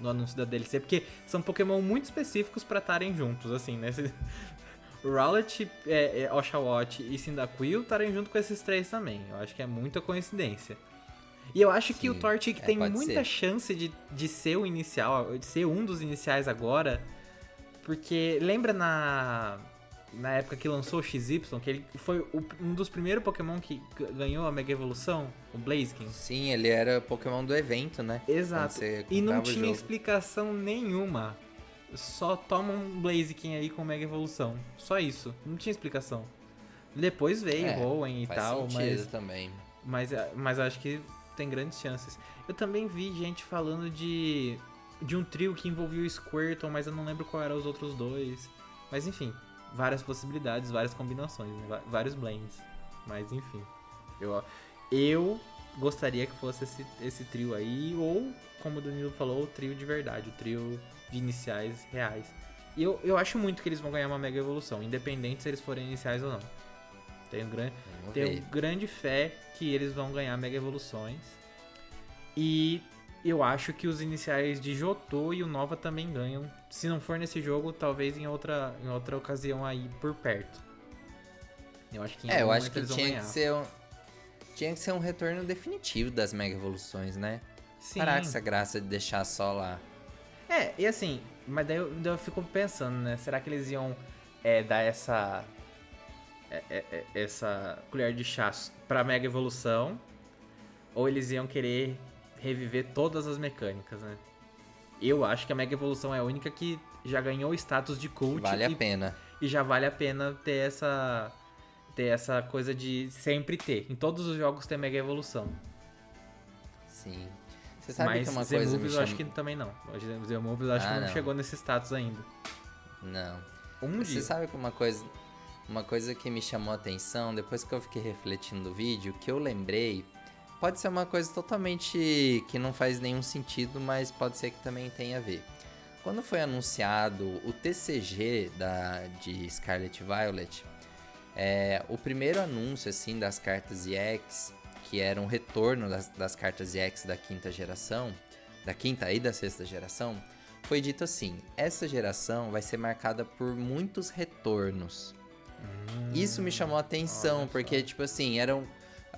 anúncio da DLC, porque são Pokémon muito específicos pra estarem juntos, assim, né? Rowlet, Oshawott e Cyndaquil estarem junto com esses três também. Eu acho que é muita coincidência. E eu acho que o Torchic tem muita chance de ser o inicial, de ser um dos iniciais agora, porque lembra na época que lançou o XY, que ele foi um dos primeiros Pokémon que ganhou a Mega Evolução, o Blaziken.
Sim, ele era o Pokémon do evento, né?
Exato. E não tinha explicação nenhuma. Só toma um Blaziken aí com Mega Evolução. Só isso. Não tinha explicação. Depois veio o Hoenn e tal, mas
também.
Mas eu acho que tem grandes chances. Eu também vi gente falando de um trio que envolvia o Squirtle, mas eu não lembro qual eram os outros dois. Mas enfim, várias possibilidades, várias combinações, né? Vários blends. Mas enfim, eu gostaria que fosse esse trio aí, ou, como o Danilo falou, o trio de verdade, o trio de iniciais reais. E eu acho muito que eles vão ganhar uma Mega Evolução, independente se eles forem iniciais ou não. Tenho grande fé que eles vão ganhar Mega Evoluções. E eu acho que os iniciais de Johto e o Nova também ganham. Se não for nesse jogo, talvez em outra ocasião aí por perto. Eu acho que
eu acho que tinha que ser um retorno definitivo das Mega Evoluções, né?
Sim.
Parar com essa graça de deixar só lá.
E assim, mas daí eu fico pensando, né? Será que eles iam dar essa colher de chá pra Mega Evolução? Ou eles iam querer reviver todas as mecânicas, né? Eu acho que a Mega Evolução é a única que já ganhou o status de cult.
Vale a pena.
E já vale a pena ter essa coisa de sempre ter. Em todos os jogos tem Mega Evolução.
Sim. Você sabe que uma coisa
Z-Movies eu acho que também não. O Z-Movies eu acho que não chegou nesse status ainda.
Não.
Dia.
Você sabe que uma coisa uma coisa que me chamou a atenção, depois que eu fiquei refletindo no vídeo, que eu lembrei, pode ser uma coisa totalmente que não faz nenhum sentido, mas pode ser que também tenha a ver. Quando foi anunciado o TCG de Scarlet Violet, o primeiro anúncio assim das cartas EX, que era um retorno das cartas EX da quinta geração, da quinta e da sexta geração, foi dito assim: essa geração vai ser marcada por muitos retornos. Isso me chamou a atenção, porque, tipo assim,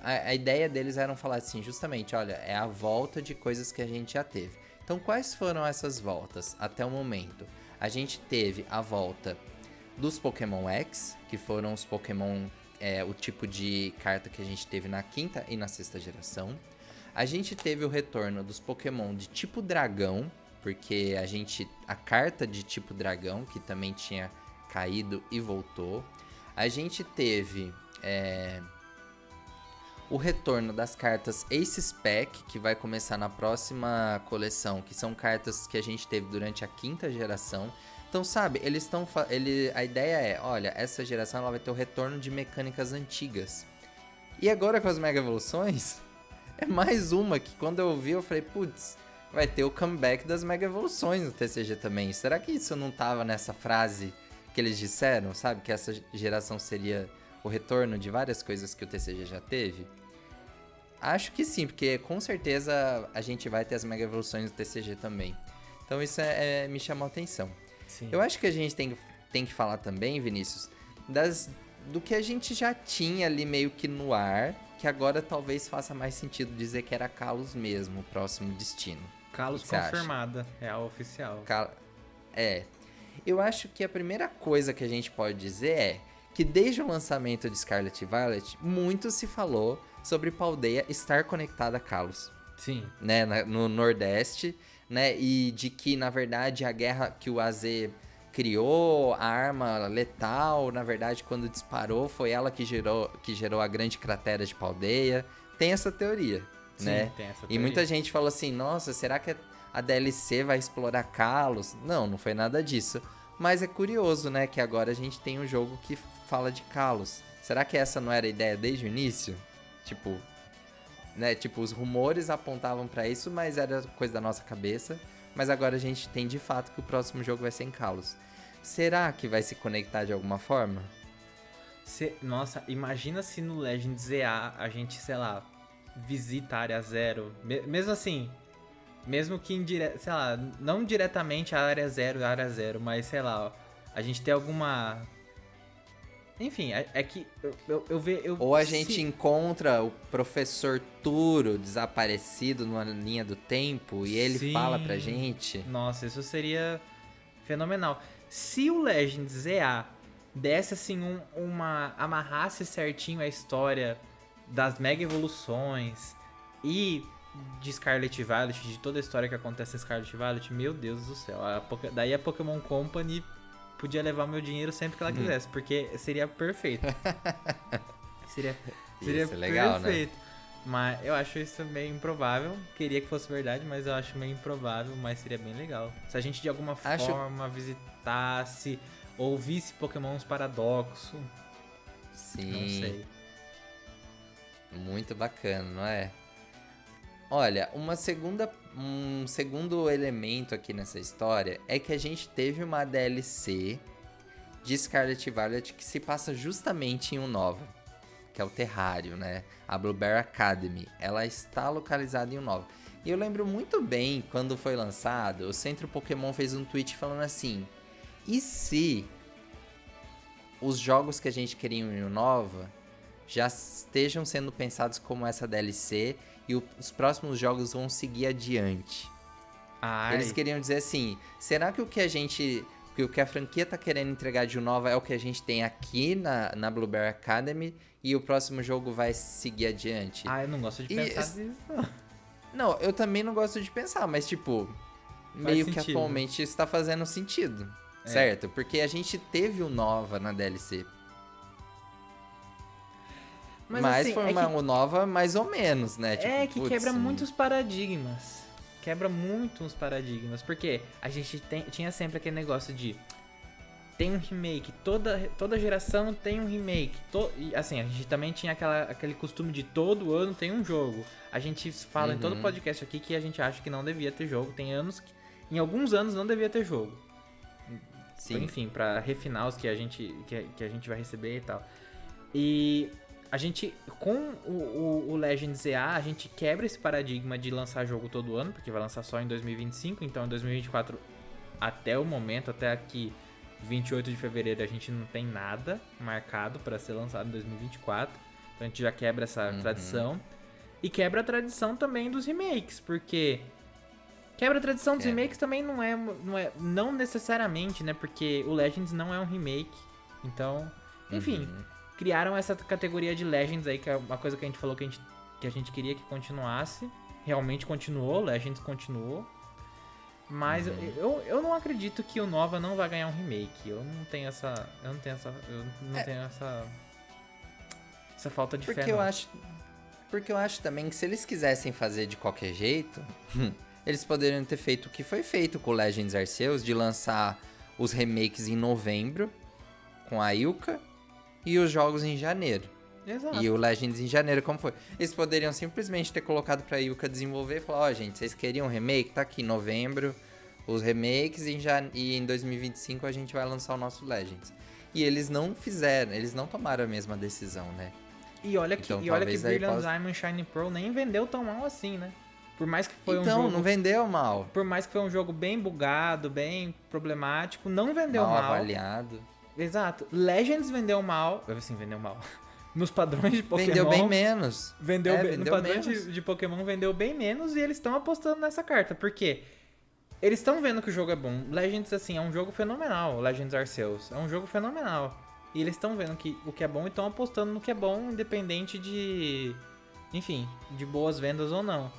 a ideia deles era falar assim, justamente, olha, é a volta de coisas que a gente já teve. Então, quais foram essas voltas até o momento? A gente teve a volta dos Pokémon X, que foram os Pokémon, o tipo de carta que a gente teve na quinta e na sexta geração. A gente teve o retorno dos Pokémon de tipo dragão, porque a carta de tipo dragão, que também tinha caído e voltou. A gente teve o retorno das cartas Ace Spec, que vai começar na próxima coleção, que são cartas que a gente teve durante a quinta geração. Então, sabe, a ideia é, olha, essa geração ela vai ter o retorno de mecânicas antigas. E agora com as Mega Evoluções, é mais uma que quando eu vi eu falei, putz, vai ter o comeback das Mega Evoluções no TCG também. Será que isso não tava nessa frase que eles disseram, sabe? Que essa geração seria o retorno de várias coisas que o TCG já teve? Acho que sim, porque com certeza a gente vai ter as Mega Evoluções no TCG também. Então isso me chamou a atenção.
Sim.
Eu acho que a gente tem que falar também, Vinícius, do que a gente já tinha ali meio que no ar, que agora talvez faça mais sentido dizer que era Kalos mesmo, o próximo destino.
Kalos confirmada, real oficial.
Eu acho que a primeira coisa que a gente pode dizer é que desde o lançamento de Scarlet Violet, muito se falou sobre Paldea estar conectada a Kalos.
Sim.
Né, no Nordeste, né, e de que, na verdade, a guerra que o AZ criou, a arma letal, na verdade, quando disparou, foi ela que gerou a grande cratera de Paldea. Tem essa teoria,
Sim,
né?
tem essa teoria.
E muita gente falou assim, nossa, será que a DLC vai explorar Kalos? Não foi nada disso. Mas é curioso, né, que agora a gente tem um jogo que fala de Kalos. Será que essa não era a ideia desde o início? Tipo, né, os rumores apontavam pra isso, mas era coisa da nossa cabeça. Mas agora a gente tem de fato que o próximo jogo vai ser em Kalos. Será que vai se conectar de alguma forma?
Nossa, imagina se no Legends EA a gente, sei lá, visita a área 0. Mesmo assim, mesmo que sei lá, não diretamente a área 0, mas sei lá, a gente tem alguma... Enfim, é que eu vejo...
Ou a gente encontra o professor Turo desaparecido numa linha do tempo e ele fala pra gente.
Nossa, isso seria fenomenal. Se o Legends EA desse assim amarrasse certinho a história das Mega Evoluções e de Scarlet Violet, de toda a história que acontece em Scarlet Violet, meu Deus do céu. Daí a Pokémon Company podia levar meu dinheiro sempre que ela quisesse, porque seria perfeito. seria
legal,
perfeito.
Né?
Mas eu acho isso meio improvável. Queria que fosse verdade, mas eu acho meio improvável, mas seria bem legal. Se a gente de alguma forma visitasse ou visse Pokémons Paradoxo.
Sim.
Não sei.
Muito bacana, não é? Olha, um segundo elemento aqui nessa história é que a gente teve uma DLC de Scarlet Violet que se passa justamente em Unova, que é o Terrário, né? A Blueberry Academy. Ela está localizada em Unova. E eu lembro muito bem, quando foi lançado, o Centro Pokémon fez um tweet falando assim: e se os jogos que a gente queria em Unova já estejam sendo pensados como essa DLC e os próximos jogos vão seguir adiante? Eles queriam dizer assim, será que o que a franquia tá querendo entregar de Unova é o que a gente tem aqui na Blueberry Academy e o próximo jogo vai seguir adiante?
Eu não gosto de pensar nisso, não.
Não, eu também não gosto de pensar, mas tipo, meio que atualmente isso tá fazendo sentido, certo? Porque a gente teve o Nova na DLC. Mas assim, foi uma nova mais ou menos, né? Tipo,
que quebra muitos paradigmas. Quebra muitos paradigmas. Porque a gente tinha sempre aquele negócio de... tem um remake, toda geração tem um remake. E, assim, a gente também tinha aquele costume de todo ano tem um jogo. A gente fala em todo podcast aqui que a gente acha que não devia ter jogo. Tem anos que, em alguns anos não devia ter jogo.
Sim.
Enfim, pra refinar os que a gente vai receber e tal. E a gente, com o Legends EA, a gente quebra esse paradigma de lançar jogo todo ano, porque vai lançar só em 2025, então em 2024, até o momento, até aqui, 28 de fevereiro, a gente não tem nada marcado para ser lançado em 2024. Então a gente já quebra essa tradição. E quebra a tradição também dos remakes, porque... Quebra a tradição dos remakes também não necessariamente, né? Porque o Legends não é um remake. Então, enfim, criaram essa categoria de Legends aí, que é uma coisa que a gente falou que a gente queria que continuasse. Realmente continuou, Legends continuou. Mas eu não acredito que o Nova não vai ganhar um remake. Eu não tenho essa falta de fé.
Porque eu acho também que se eles quisessem fazer de qualquer jeito, eles poderiam ter feito o que foi feito com o Legends Arceus, de lançar os remakes em novembro, com a Ilka, e os jogos em janeiro.
Exato.
E o Legends em janeiro, como foi? Eles poderiam simplesmente ter colocado pra Yuka desenvolver e falar, gente, vocês queriam um remake? Tá aqui, em novembro, os remakes, e em 2025 a gente vai lançar o nosso Legends. E eles não fizeram, eles não tomaram a mesma decisão, né?
E olha que Brilliant Diamond Shining Pearl nem vendeu tão mal assim, né? Por mais que foi um jogo...
não vendeu mal.
Por mais que foi um jogo bem bugado, bem problemático, não vendeu mal.
Mal avaliado.
Exato. Legends vendeu mal. Assim, vendeu mal. Nos padrões de Pokémon...
Vendeu bem menos.
No padrão de Pokémon vendeu bem menos e eles estão apostando nessa carta. Por quê? Eles estão vendo que o jogo é bom. Legends, assim, é um jogo fenomenal. Legends Arceus. É um jogo fenomenal. E eles estão vendo que o que é bom e estão apostando no que é bom, independente de... Enfim, de boas vendas ou não.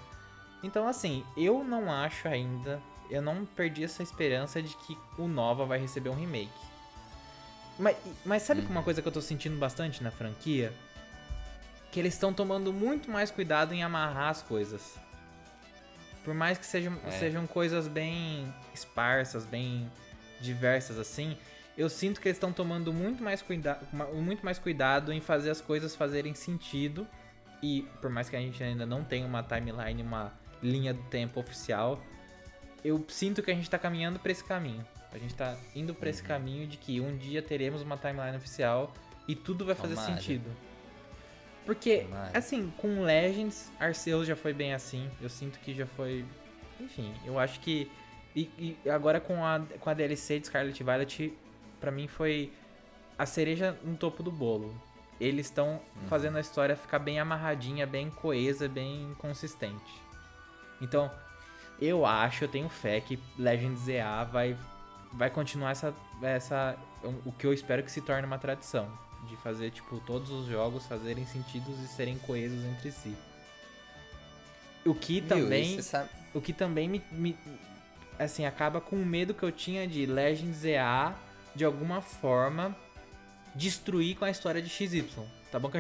Então, assim, eu não acho ainda... Eu não perdi essa esperança de que o Nova vai receber um remake. Mas sabe uma coisa que eu tô sentindo bastante na franquia? Que eles estão tomando muito mais cuidado em amarrar as coisas. Por mais que sejam coisas bem esparsas, bem diversas assim, eu sinto que eles estão tomando muito mais cuidado em fazer as coisas fazerem sentido. E por mais que a gente ainda não tenha uma timeline, uma linha do tempo oficial, eu sinto que a gente tá caminhando pra esse caminho. A gente tá indo pra esse caminho de que um dia teremos uma timeline oficial e tudo vai fazer sentido. Porque, assim, com Legends, Arceus já foi bem assim. Eu sinto que já foi... Enfim, eu acho que... E agora com a DLC de Scarlet Violet, pra mim foi a cereja no topo do bolo. Eles estão fazendo a história ficar bem amarradinha, bem coesa, bem consistente. Então, eu tenho fé que Legends EA vai continuar o que eu espero que se torne uma tradição. De fazer, tipo, todos os jogos fazerem sentidos e serem coesos entre si. O que também me assim, acaba com o medo que eu tinha de Legends EA, de alguma forma, destruir com a história de XY. Tá bom que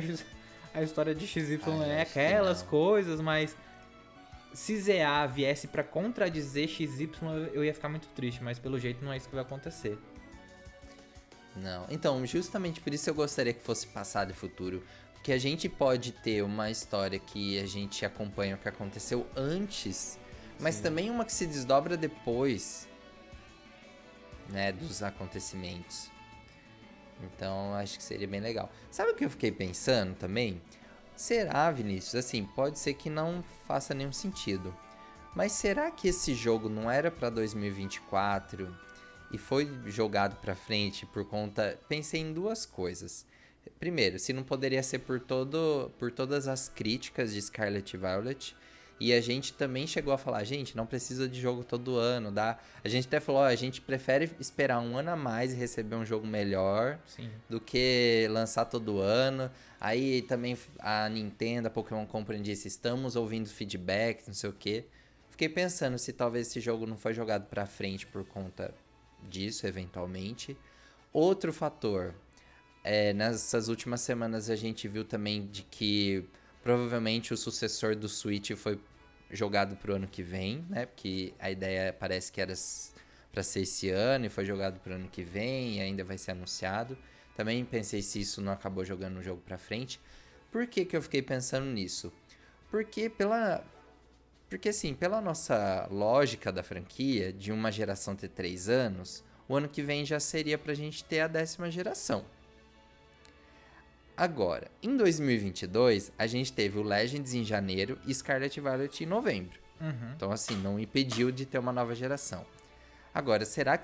a história de XY é aquelas coisas, mas... Se ZA viesse pra contradizer XY, eu ia ficar muito triste, mas pelo jeito não é isso que vai acontecer.
Não, então, justamente por isso eu gostaria que fosse passado e futuro. Porque a gente pode ter uma história que a gente acompanha o que aconteceu antes, mas também uma que se desdobra depois, né, dos acontecimentos. Então, acho que seria bem legal. Sabe o que eu fiquei pensando também? Será, Vinícius? Assim, pode ser que não faça nenhum sentido. Mas será que esse jogo não era pra 2024 e foi jogado pra frente por conta... Pensei em duas coisas. Primeiro, se não poderia ser por todas as críticas de Scarlet Violet. E a gente também chegou a falar, gente, não precisa de jogo todo ano, dá? A gente até falou, a gente prefere esperar um ano a mais e receber um jogo melhor do que lançar todo ano. Aí também a Nintendo, a Pokémon Company disse, estamos ouvindo feedback, não sei o quê. Fiquei pensando se talvez esse jogo não foi jogado pra frente por conta disso, eventualmente. Outro fator, nessas últimas semanas a gente viu também de que provavelmente o sucessor do Switch foi jogado pro ano que vem, né? Porque a ideia parece que era pra ser esse ano e foi jogado pro ano que vem e ainda vai ser anunciado. Também pensei se isso não acabou jogando o jogo pra frente. Por que que eu fiquei pensando nisso? Porque assim, pela nossa lógica da franquia, de uma geração ter 3 anos, o ano que vem já seria pra gente ter a 10ª geração. Agora, em 2022, a gente teve o Legends em janeiro e Scarlet Violet em novembro. Então, assim, não impediu de ter uma nova geração. Agora, será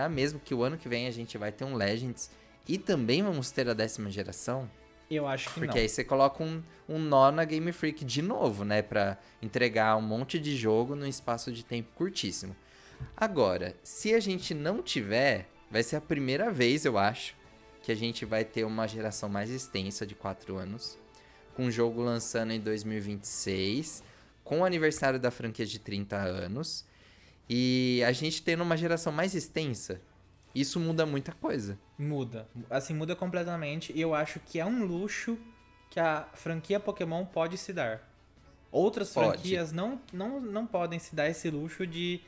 mesmo que o ano que vem a gente vai ter um Legends e também vamos ter a 10ª geração?
Eu acho que
Porque
não.
aí você coloca um nó na Game Freak de novo, né? Pra entregar um monte de jogo num espaço de tempo curtíssimo. Agora, se a gente não tiver, vai ser a primeira vez, eu acho, que a gente vai ter uma geração mais extensa de 4 anos, com o jogo lançando em 2026, com o aniversário da franquia de 30 anos, e a gente tendo uma geração mais extensa. Isso muda muita coisa.
Muda. Assim, muda completamente. E eu acho que é um luxo que a franquia Pokémon pode se dar. Outras franquias não podem se dar esse luxo de...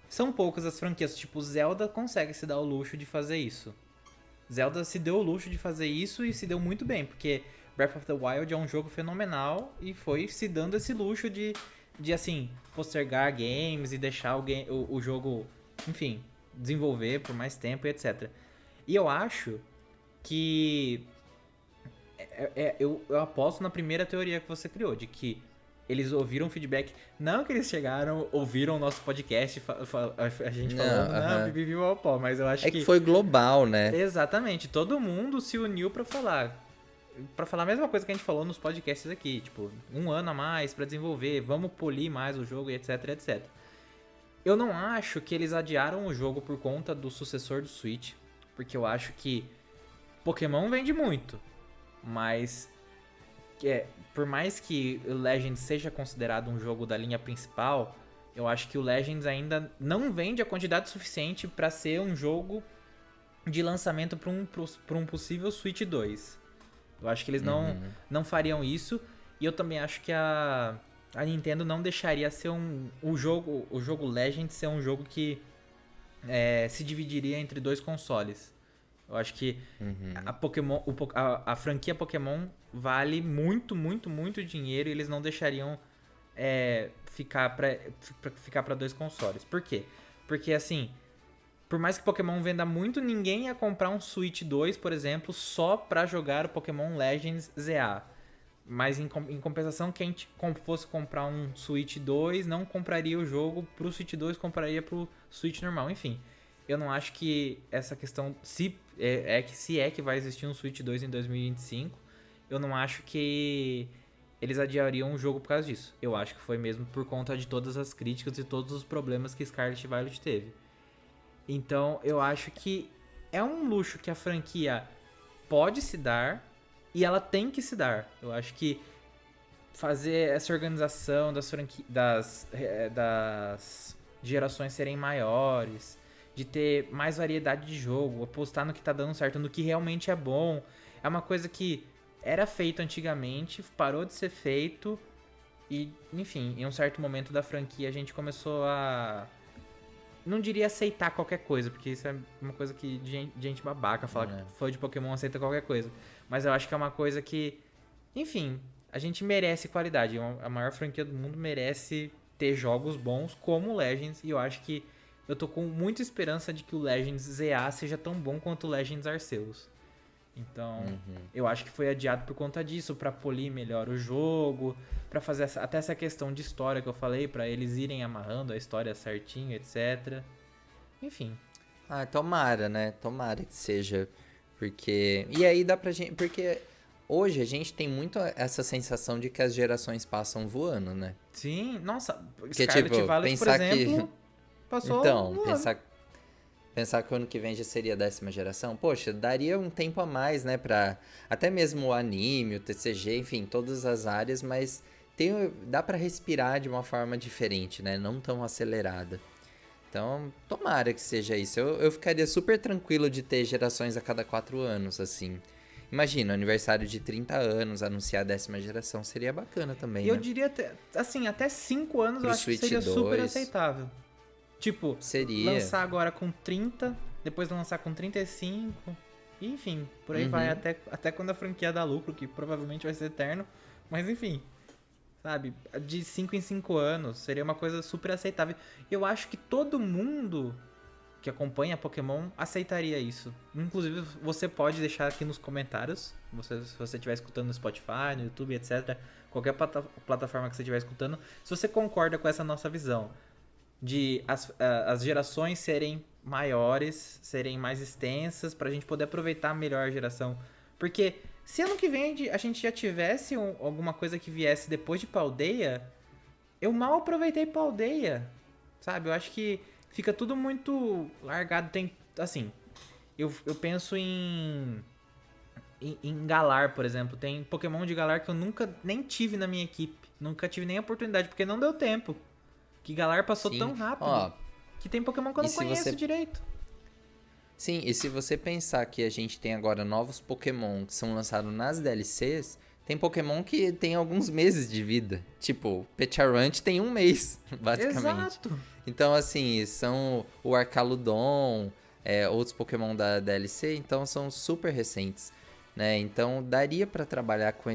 São poucas as franquias. Tipo, Zelda consegue se dar o luxo de fazer isso. Zelda se deu o luxo de fazer isso e se deu muito bem. Porque Breath of the Wild é um jogo fenomenal e foi se dando esse luxo de assim, postergar games e deixar o jogo, enfim, desenvolver por mais tempo e etc. E eu acho que eu aposto na primeira teoria que você criou, de que eles ouviram feedback, não que eles chegaram, ouviram o nosso podcast, a gente falando, pipipipopó, mas eu acho que...
É que foi global, né?
Exatamente, todo mundo se uniu pra falar a mesma coisa que a gente falou nos podcasts aqui, tipo, 1 ano a mais pra desenvolver, vamos polir mais o jogo e etc, etc. Eu não acho que eles adiaram o jogo por conta do sucessor do Switch, porque eu acho que Pokémon vende muito, mas por mais que o Legends seja considerado um jogo da linha principal, eu acho que o Legends ainda não vende a quantidade suficiente para ser um jogo de lançamento para um possível Switch 2. Eu acho que eles não fariam isso, e eu também acho que a Nintendo não deixaria ser o jogo Legends ser um jogo que se dividiria entre 2 consoles. Eu acho que a franquia Pokémon vale muito, muito, muito dinheiro e eles não deixariam ficar para 2 consoles. Por quê? Porque, assim, por mais que Pokémon venda muito, ninguém ia comprar um Switch 2, por exemplo, só pra jogar o Pokémon Legends ZA. Mas em compensação, quem fosse comprar um Switch 2 não compraria o jogo pro Switch 2, compraria pro Switch normal. Enfim, eu não acho que essa questão, se é que vai existir um Switch 2 em 2025, eu não acho que eles adiariam o jogo por causa disso. Eu acho que foi mesmo por conta de todas as críticas e todos os problemas que Scarlet Violet teve. Então, eu acho que é um luxo que a franquia pode se dar e ela tem que se dar. Eu acho que fazer essa organização das gerações serem maiores, de ter mais variedade de jogo, apostar no que tá dando certo, no que realmente é bom, é uma coisa que era feito antigamente, parou de ser feito e, enfim, em um certo momento da franquia a gente começou a... Não diria aceitar qualquer coisa, porque isso é uma coisa que gente babaca, falar que fã de Pokémon aceita qualquer coisa. Mas eu acho que é uma coisa que, enfim, a gente merece qualidade. A maior franquia do mundo merece ter jogos bons como o Legends. E eu acho que eu tô com muita esperança de que o Legends ZA seja tão bom quanto o Legends Arceus. Então, eu acho que foi adiado por conta disso, pra polir melhor o jogo, pra fazer até essa questão de história que eu falei, pra eles irem amarrando a história certinho, etc. Enfim.
Ah, tomara, né? Tomara que seja. Porque... E aí dá pra gente... Porque hoje a gente tem muito essa sensação de que as gerações passam voando, né?
Sim, nossa.
Porque,
Scarlet Violet, por exemplo, passou
então,
voando.
Pensar que o ano que vem já seria a 10ª geração, poxa, daria um tempo a mais, né, pra até mesmo o anime, o TCG, enfim, todas as áreas, mas dá pra respirar de uma forma diferente, né, não tão acelerada. Então, tomara que seja isso. Eu ficaria super tranquilo de ter gerações a cada 4 anos, assim. Imagina, aniversário de 30 anos, anunciar a 10ª geração, seria bacana também,
Eu
né?
diria, até 5 anos eu acho que seria super aceitável. Tipo,
Seria.
lançar agora com 30, depois lançar com 35, enfim, por aí vai até quando a franquia dá lucro, que provavelmente vai ser eterno, mas enfim, sabe? De 5 em 5 anos, seria uma coisa super aceitável. Eu acho que todo mundo que acompanha Pokémon aceitaria isso. Inclusive, você pode deixar aqui nos comentários, se você estiver escutando no Spotify, no YouTube, etc., qualquer plataforma que você estiver escutando, se você concorda com essa nossa visão de as gerações serem maiores, serem mais extensas, pra gente poder aproveitar melhor a geração. Porque se ano que vem a gente já tivesse alguma coisa que viesse depois de Paldea, eu mal aproveitei Paldea, sabe? Eu acho que fica tudo muito largado. Tem, assim, eu penso em Galar, por exemplo. Tem Pokémon de Galar que eu nunca nem tive na minha equipe. Nunca tive nem a oportunidade, porque não deu tempo. Que Galar passou tão rápido que tem Pokémon que eu não conheço direito.
Sim, e se você pensar que a gente tem agora novos Pokémon que são lançados nas DLCs, tem Pokémon que tem alguns meses de vida. Tipo, Pecharant tem 1 mês, basicamente.
Exato.
Então, assim, são o Arcaludon, outros Pokémon da DLC, então são super recentes, né? Então, daria pra trabalhar com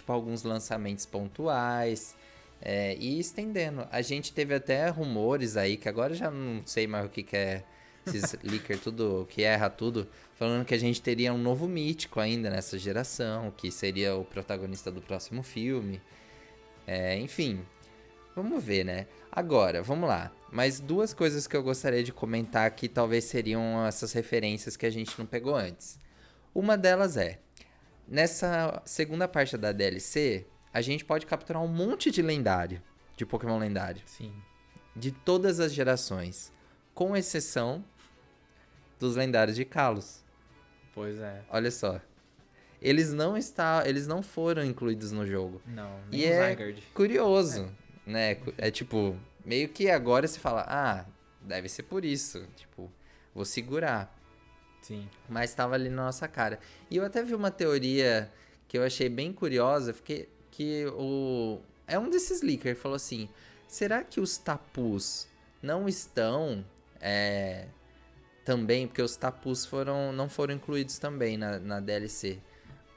alguns lançamentos pontuais, e estendendo. A gente teve até rumores aí, que agora eu já não sei mais o que é esses leaker, tudo, que erra tudo, falando que a gente teria um novo mítico ainda nessa geração, que seria o protagonista do próximo filme. Enfim, vamos ver, né? Agora, vamos lá. Mais 2 coisas que eu gostaria de comentar que talvez seriam essas referências que a gente não pegou antes. Uma delas nessa segunda parte da DLC, a gente pode capturar um monte de lendário, de Pokémon lendário.
Sim.
De todas as gerações, com exceção dos lendários de Kalos.
Pois é.
Olha só. Eles não foram incluídos no jogo.
Não, nem
e
o Zygarde.
Curioso, né? É tipo, meio que agora se fala, deve ser por isso. Tipo, vou segurar.
Sim.
Mas tava ali na nossa cara. E eu até vi uma teoria que eu achei bem curiosa, é um desses leakers falou assim, será que os Tapus não estão também, porque os Tapus não foram incluídos também na DLC,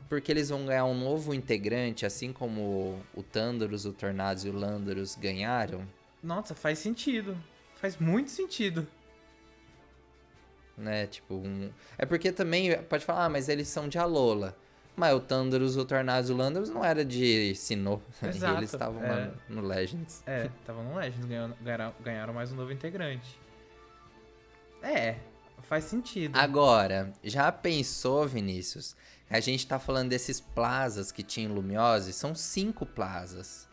porque eles vão ganhar um novo integrante, assim como o Thundurus, o Tornadus e o Landorus ganharam?
Nossa, faz sentido. Faz muito sentido.
Né, tipo, é porque também pode falar, mas eles são de Alola. Mas o Thundurus, o Tornadus e o Landorus não era de Sinnoh.
Exato.
E eles estavam lá no Legends.
Estavam no Legends, ganharam mais um novo integrante. Faz sentido.
Agora, já pensou, Vinícius? A gente tá falando desses plazas que tinha em Lumiose, são 5 plazas.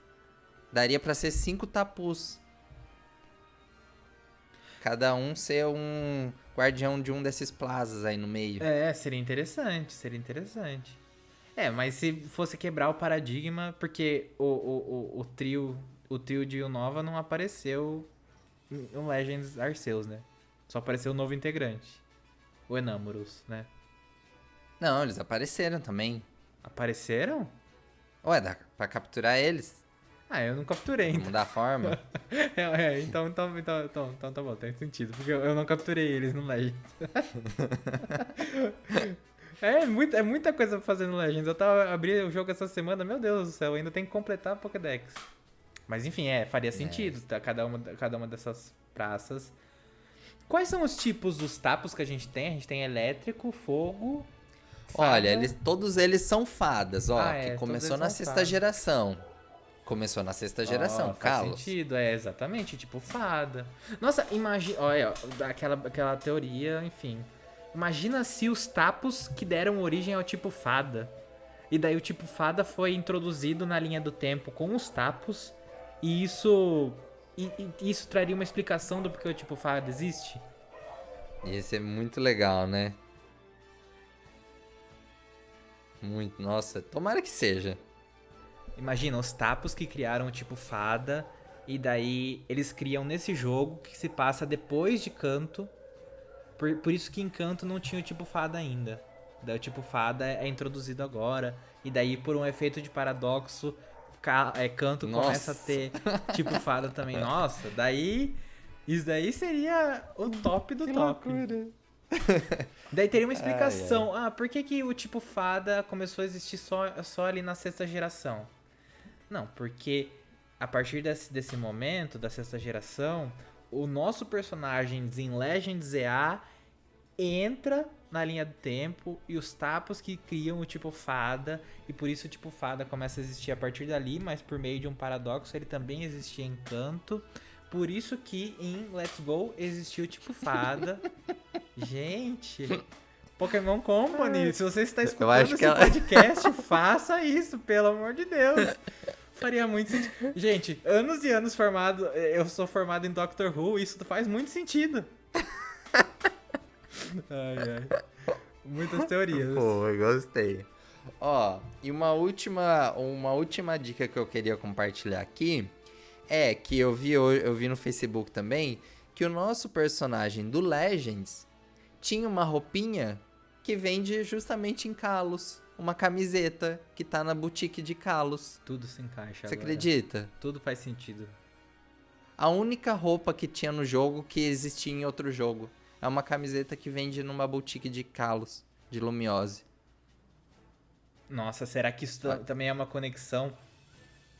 Daria pra ser 5 Tapus. Cada um ser um guardião de um desses plazas aí no meio.
Seria interessante, seria interessante. Mas se fosse quebrar o paradigma, porque o trio de Unova não apareceu no Legends Arceus, né? Só apareceu o novo integrante. O Enamorus, né?
Não, eles apareceram também.
Apareceram?
Ué, dá pra capturar eles?
Eu não capturei, então.
Mudar a forma?
Então tá bom, tem sentido. Porque eu não capturei eles no Legends. É muita coisa pra fazer no Legends. Eu abri o jogo essa semana, meu Deus do céu, ainda tem que completar a Pokédex. Mas enfim, faria sentido, tá? Cada uma dessas praças. Quais são os tipos dos Tapus que a gente tem? A gente tem elétrico, fogo, fada.
Olha, todos eles são fadas, que
começou
na sexta geração. Começou na sexta geração, Kalos.
Faz sentido, exatamente, tipo fada. Nossa, imagina, olha, aquela teoria, enfim. Imagina se os Tapus que deram origem ao tipo fada. E daí o tipo fada foi introduzido na linha do tempo com os Tapus. E isso traria uma explicação do porquê o tipo fada existe.
Ia ser muito legal, né? Muito, nossa, tomara que seja.
Imagina, os Tapus que criaram o tipo fada, e daí eles criam nesse jogo que se passa depois de Kanto. Por isso que em Kanto não tinha o tipo fada ainda. Daí o tipo fada é introduzido agora, e daí por um efeito de paradoxo, Kanto começa a ter tipo fada também. Nossa, daí Isso daí seria o top do
Que
top.
loucura.
Daí teria uma explicação.
Ai,
Por que o tipo fada começou a existir só ali na sexta geração? Não, porque a partir desse momento, da sexta geração, o nosso personagem em Legends EA entra na linha do tempo e os tapos que criam o tipo fada, e por isso o tipo fada começa a existir a partir dali, mas por meio de um paradoxo ele também existia em Canto. Por isso que em Let's Go existiu o tipo fada. Gente, Pokémon Company, se você está escutando esse podcast, faça isso, pelo amor de Deus. Faria muito sentido. Gente, anos e anos formado, eu sou formado em Doctor Who, isso faz muito sentido. Ai. Muitas teorias.
Pô, eu gostei. Ó, e uma última dica que eu queria compartilhar aqui é que eu vi no Facebook também que o nosso personagem do Legends tinha uma roupinha que vende justamente em Kalos. Uma camiseta que tá na boutique de Kalos.
Tudo se encaixa.
Você
agora.
acredita?
Tudo faz sentido.
A única roupa que tinha no jogo que existia em outro jogo. É uma camiseta que vende numa boutique de Kalos, de Lumiose.
Nossa, será que isso também é uma conexão?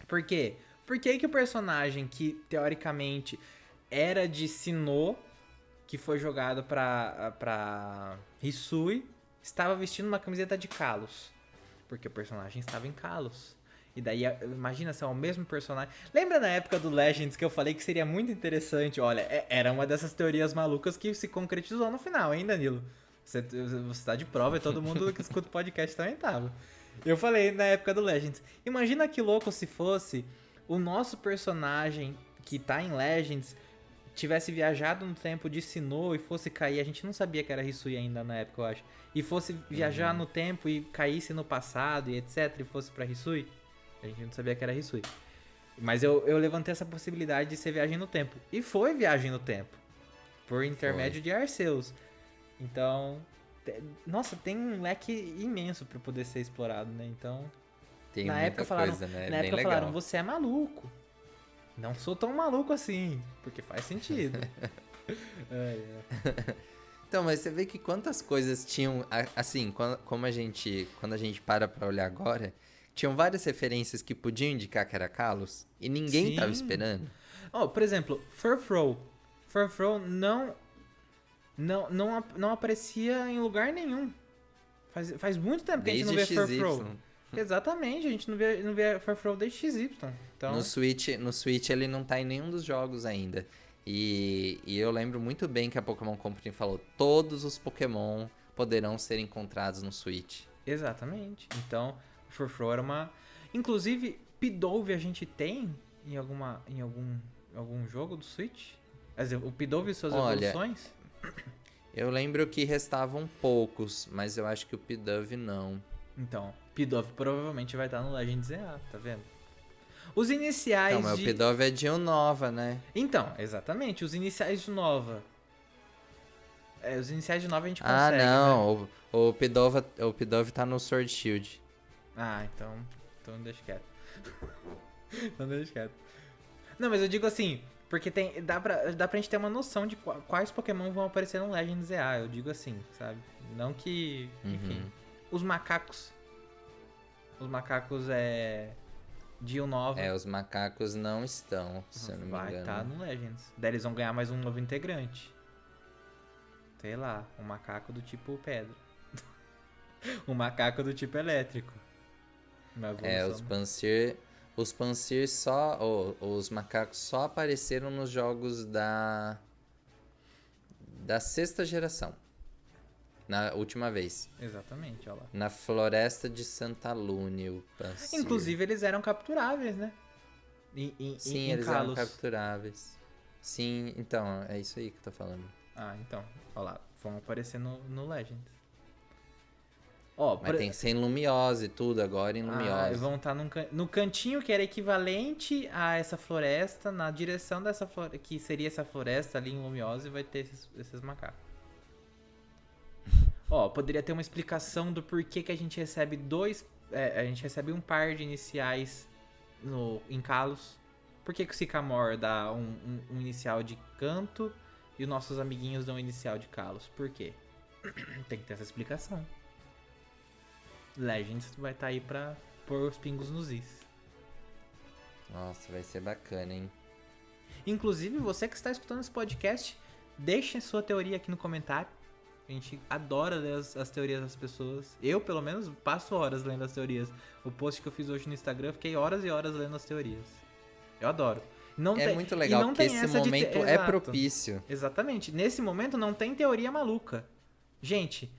Por quê? Por que o personagem que, teoricamente, era de Sinnoh, que foi jogado pra Hisui, estava vestindo uma camiseta de Kalos? Porque o personagem estava em Kalos. E daí, imagina se é o mesmo personagem. Lembra na época do Legends que eu falei que seria muito interessante? Olha, era uma dessas teorias malucas que se concretizou no final, hein, Danilo? Você tá de prova e todo mundo que escuta o podcast também tava. Eu falei na época do Legends. Imagina que louco se fosse o nosso personagem que tá em Legends tivesse viajado no tempo de Sinnoh e fosse cair, a gente não sabia que era Hisui ainda na época, eu acho, e fosse viajar no tempo e caísse no passado e etc, e fosse pra Hisui. A gente não sabia que era Hisui. Mas eu levantei essa possibilidade de ser viagem no tempo. E foi viagem no tempo. Por intermédio de Arceus. Então, nossa, tem um leque imenso pra poder ser explorado, né? Então,
Tem
na
muita
época falaram,
coisa, né?
na
Bem
época
legal.
falaram, você é maluco. Não sou tão maluco assim, porque faz sentido.
Então, mas você vê que quantas coisas tinham, assim, quando a gente para pra olhar agora, tinham várias referências que podiam indicar que era Kalos e ninguém tava esperando.
Oh, por exemplo, Furfrou. Furfrou não aparecia em lugar nenhum. Faz muito tempo que a gente não vê Furfrou. Exatamente, a gente não vê Furfrou desde XY. Então...
No Switch ele não tá em nenhum dos jogos ainda. E eu lembro muito bem que a Pokémon Company falou: todos os Pokémon poderão ser encontrados no Switch.
Exatamente. Então, Furfrou era uma... Inclusive, Pidove a gente tem em algum jogo do Switch? Quer dizer, o Pidove e suas evoluções?
Eu lembro que restavam poucos, mas eu acho que o Pidove não.
Então, Pidove provavelmente vai estar no Legends EA, tá vendo? Os iniciais
mas o Pidove é de Unova, né?
Então, exatamente, os iniciais de Nova. Os iniciais de Nova a gente consegue,
Ah, não,
né?
o Pidove tá no Sword Shield.
Ah, então deixa quieto. Então deixa quieto. Não, mas eu digo assim, porque dá pra gente ter uma noção de quais Pokémon vão aparecer no Legends EA, eu digo assim, sabe? Não que, enfim... Os macacos de Unova.
Os macacos não estão, se eu não me engano.
Vai estar no Legends. Daí eles vão ganhar mais um novo integrante. Sei lá, um macaco do tipo pedra. Um macaco do tipo elétrico.
Os Pansir só... os macacos só apareceram nos jogos da sexta geração. Na última vez.
Exatamente, olha lá.
Na Floresta de Santa Lune, o Pansir.
Inclusive, eles eram capturáveis, né?
Sim, eles eram capturáveis. Sim, então, é isso aí que eu tô falando.
Ah, então, olha lá. Vão aparecer no Legends.
Mas tem que ser em Lumiose tudo agora, em Lumiose.
Vão estar no cantinho que era equivalente a essa floresta, na direção dessa floresta, que seria essa floresta ali em Lumiose, vai ter esses macacos. Poderia ter uma explicação do porquê que a gente recebe a gente recebe um par de iniciais em Kalos. Por que o Sycamore dá um inicial de canto e os nossos amiguinhos dão um inicial de Kalos? Por quê? Tem que ter essa explicação. Legends vai estar aí pra pôr os pingos nos is.
Nossa, vai ser bacana, hein?
Inclusive, você que está escutando esse podcast, deixe sua teoria aqui no comentário. A gente adora ler as teorias das pessoas. Eu, pelo menos, passo horas lendo as teorias. O post que eu fiz hoje no Instagram, eu fiquei horas e horas lendo as teorias. Eu adoro. Não
é
tem,
muito legal, porque esse momento é
Exato.
propício.
Exatamente. Nesse momento não tem teoria maluca. Gente,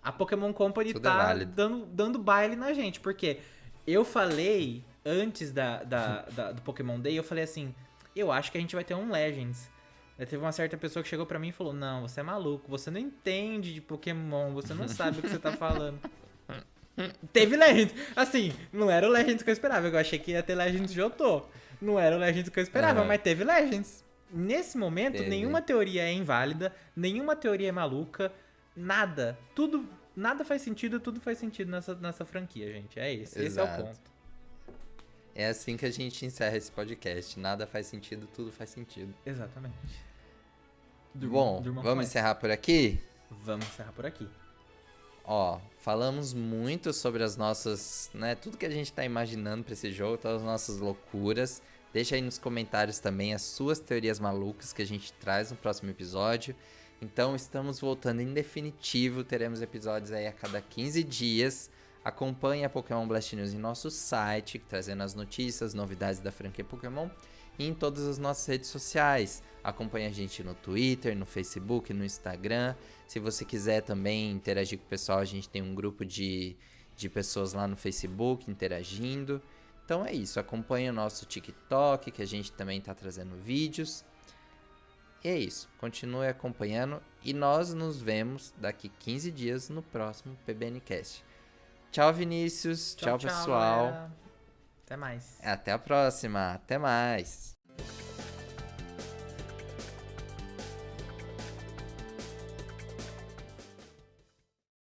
a Pokémon Company
Tudo
tá
é
dando baile na gente. Porque eu falei, antes do Pokémon Day, eu falei assim, eu acho que a gente vai ter um Legends. Aí teve uma certa pessoa que chegou pra mim e falou, não, você é maluco, você não entende de Pokémon, você não sabe o que você tá falando. Teve Legends. Assim, não era o Legends que eu esperava, eu achei que ia ter Legends de Johto. Não era o Legends que eu esperava, mas teve Legends. Nesse momento, nenhuma teoria é inválida, nenhuma teoria é maluca, nada. Nada faz sentido, tudo faz sentido nessa franquia, gente. É isso, esse é o ponto.
É assim que a gente encerra esse podcast. Nada faz sentido, tudo faz sentido.
Exatamente.
Bom, vamos encerrar por aqui?
Vamos encerrar por aqui.
Ó, falamos muito sobre as nossas, né, tudo que a gente tá imaginando pra esse jogo, todas as nossas loucuras. Deixa aí nos comentários também as suas teorias malucas que a gente traz no próximo episódio. Então, estamos voltando em definitivo, teremos episódios aí a cada 15 dias. Acompanhe a Pokémon Blast News em nosso site, trazendo as notícias, novidades da franquia Pokémon. E em todas as nossas redes sociais. Acompanhe a gente no Twitter, no Facebook, no Instagram. Se você quiser também interagir com o pessoal, a gente tem um grupo de pessoas lá no Facebook interagindo. Então é isso, acompanhe o nosso TikTok, que a gente também está trazendo vídeos. E é isso, continue acompanhando e nós nos vemos daqui 15 dias no próximo PBNcast. Tchau, Vinícius. Tchau, pessoal.
Galera. Até mais.
Até a próxima. Até mais.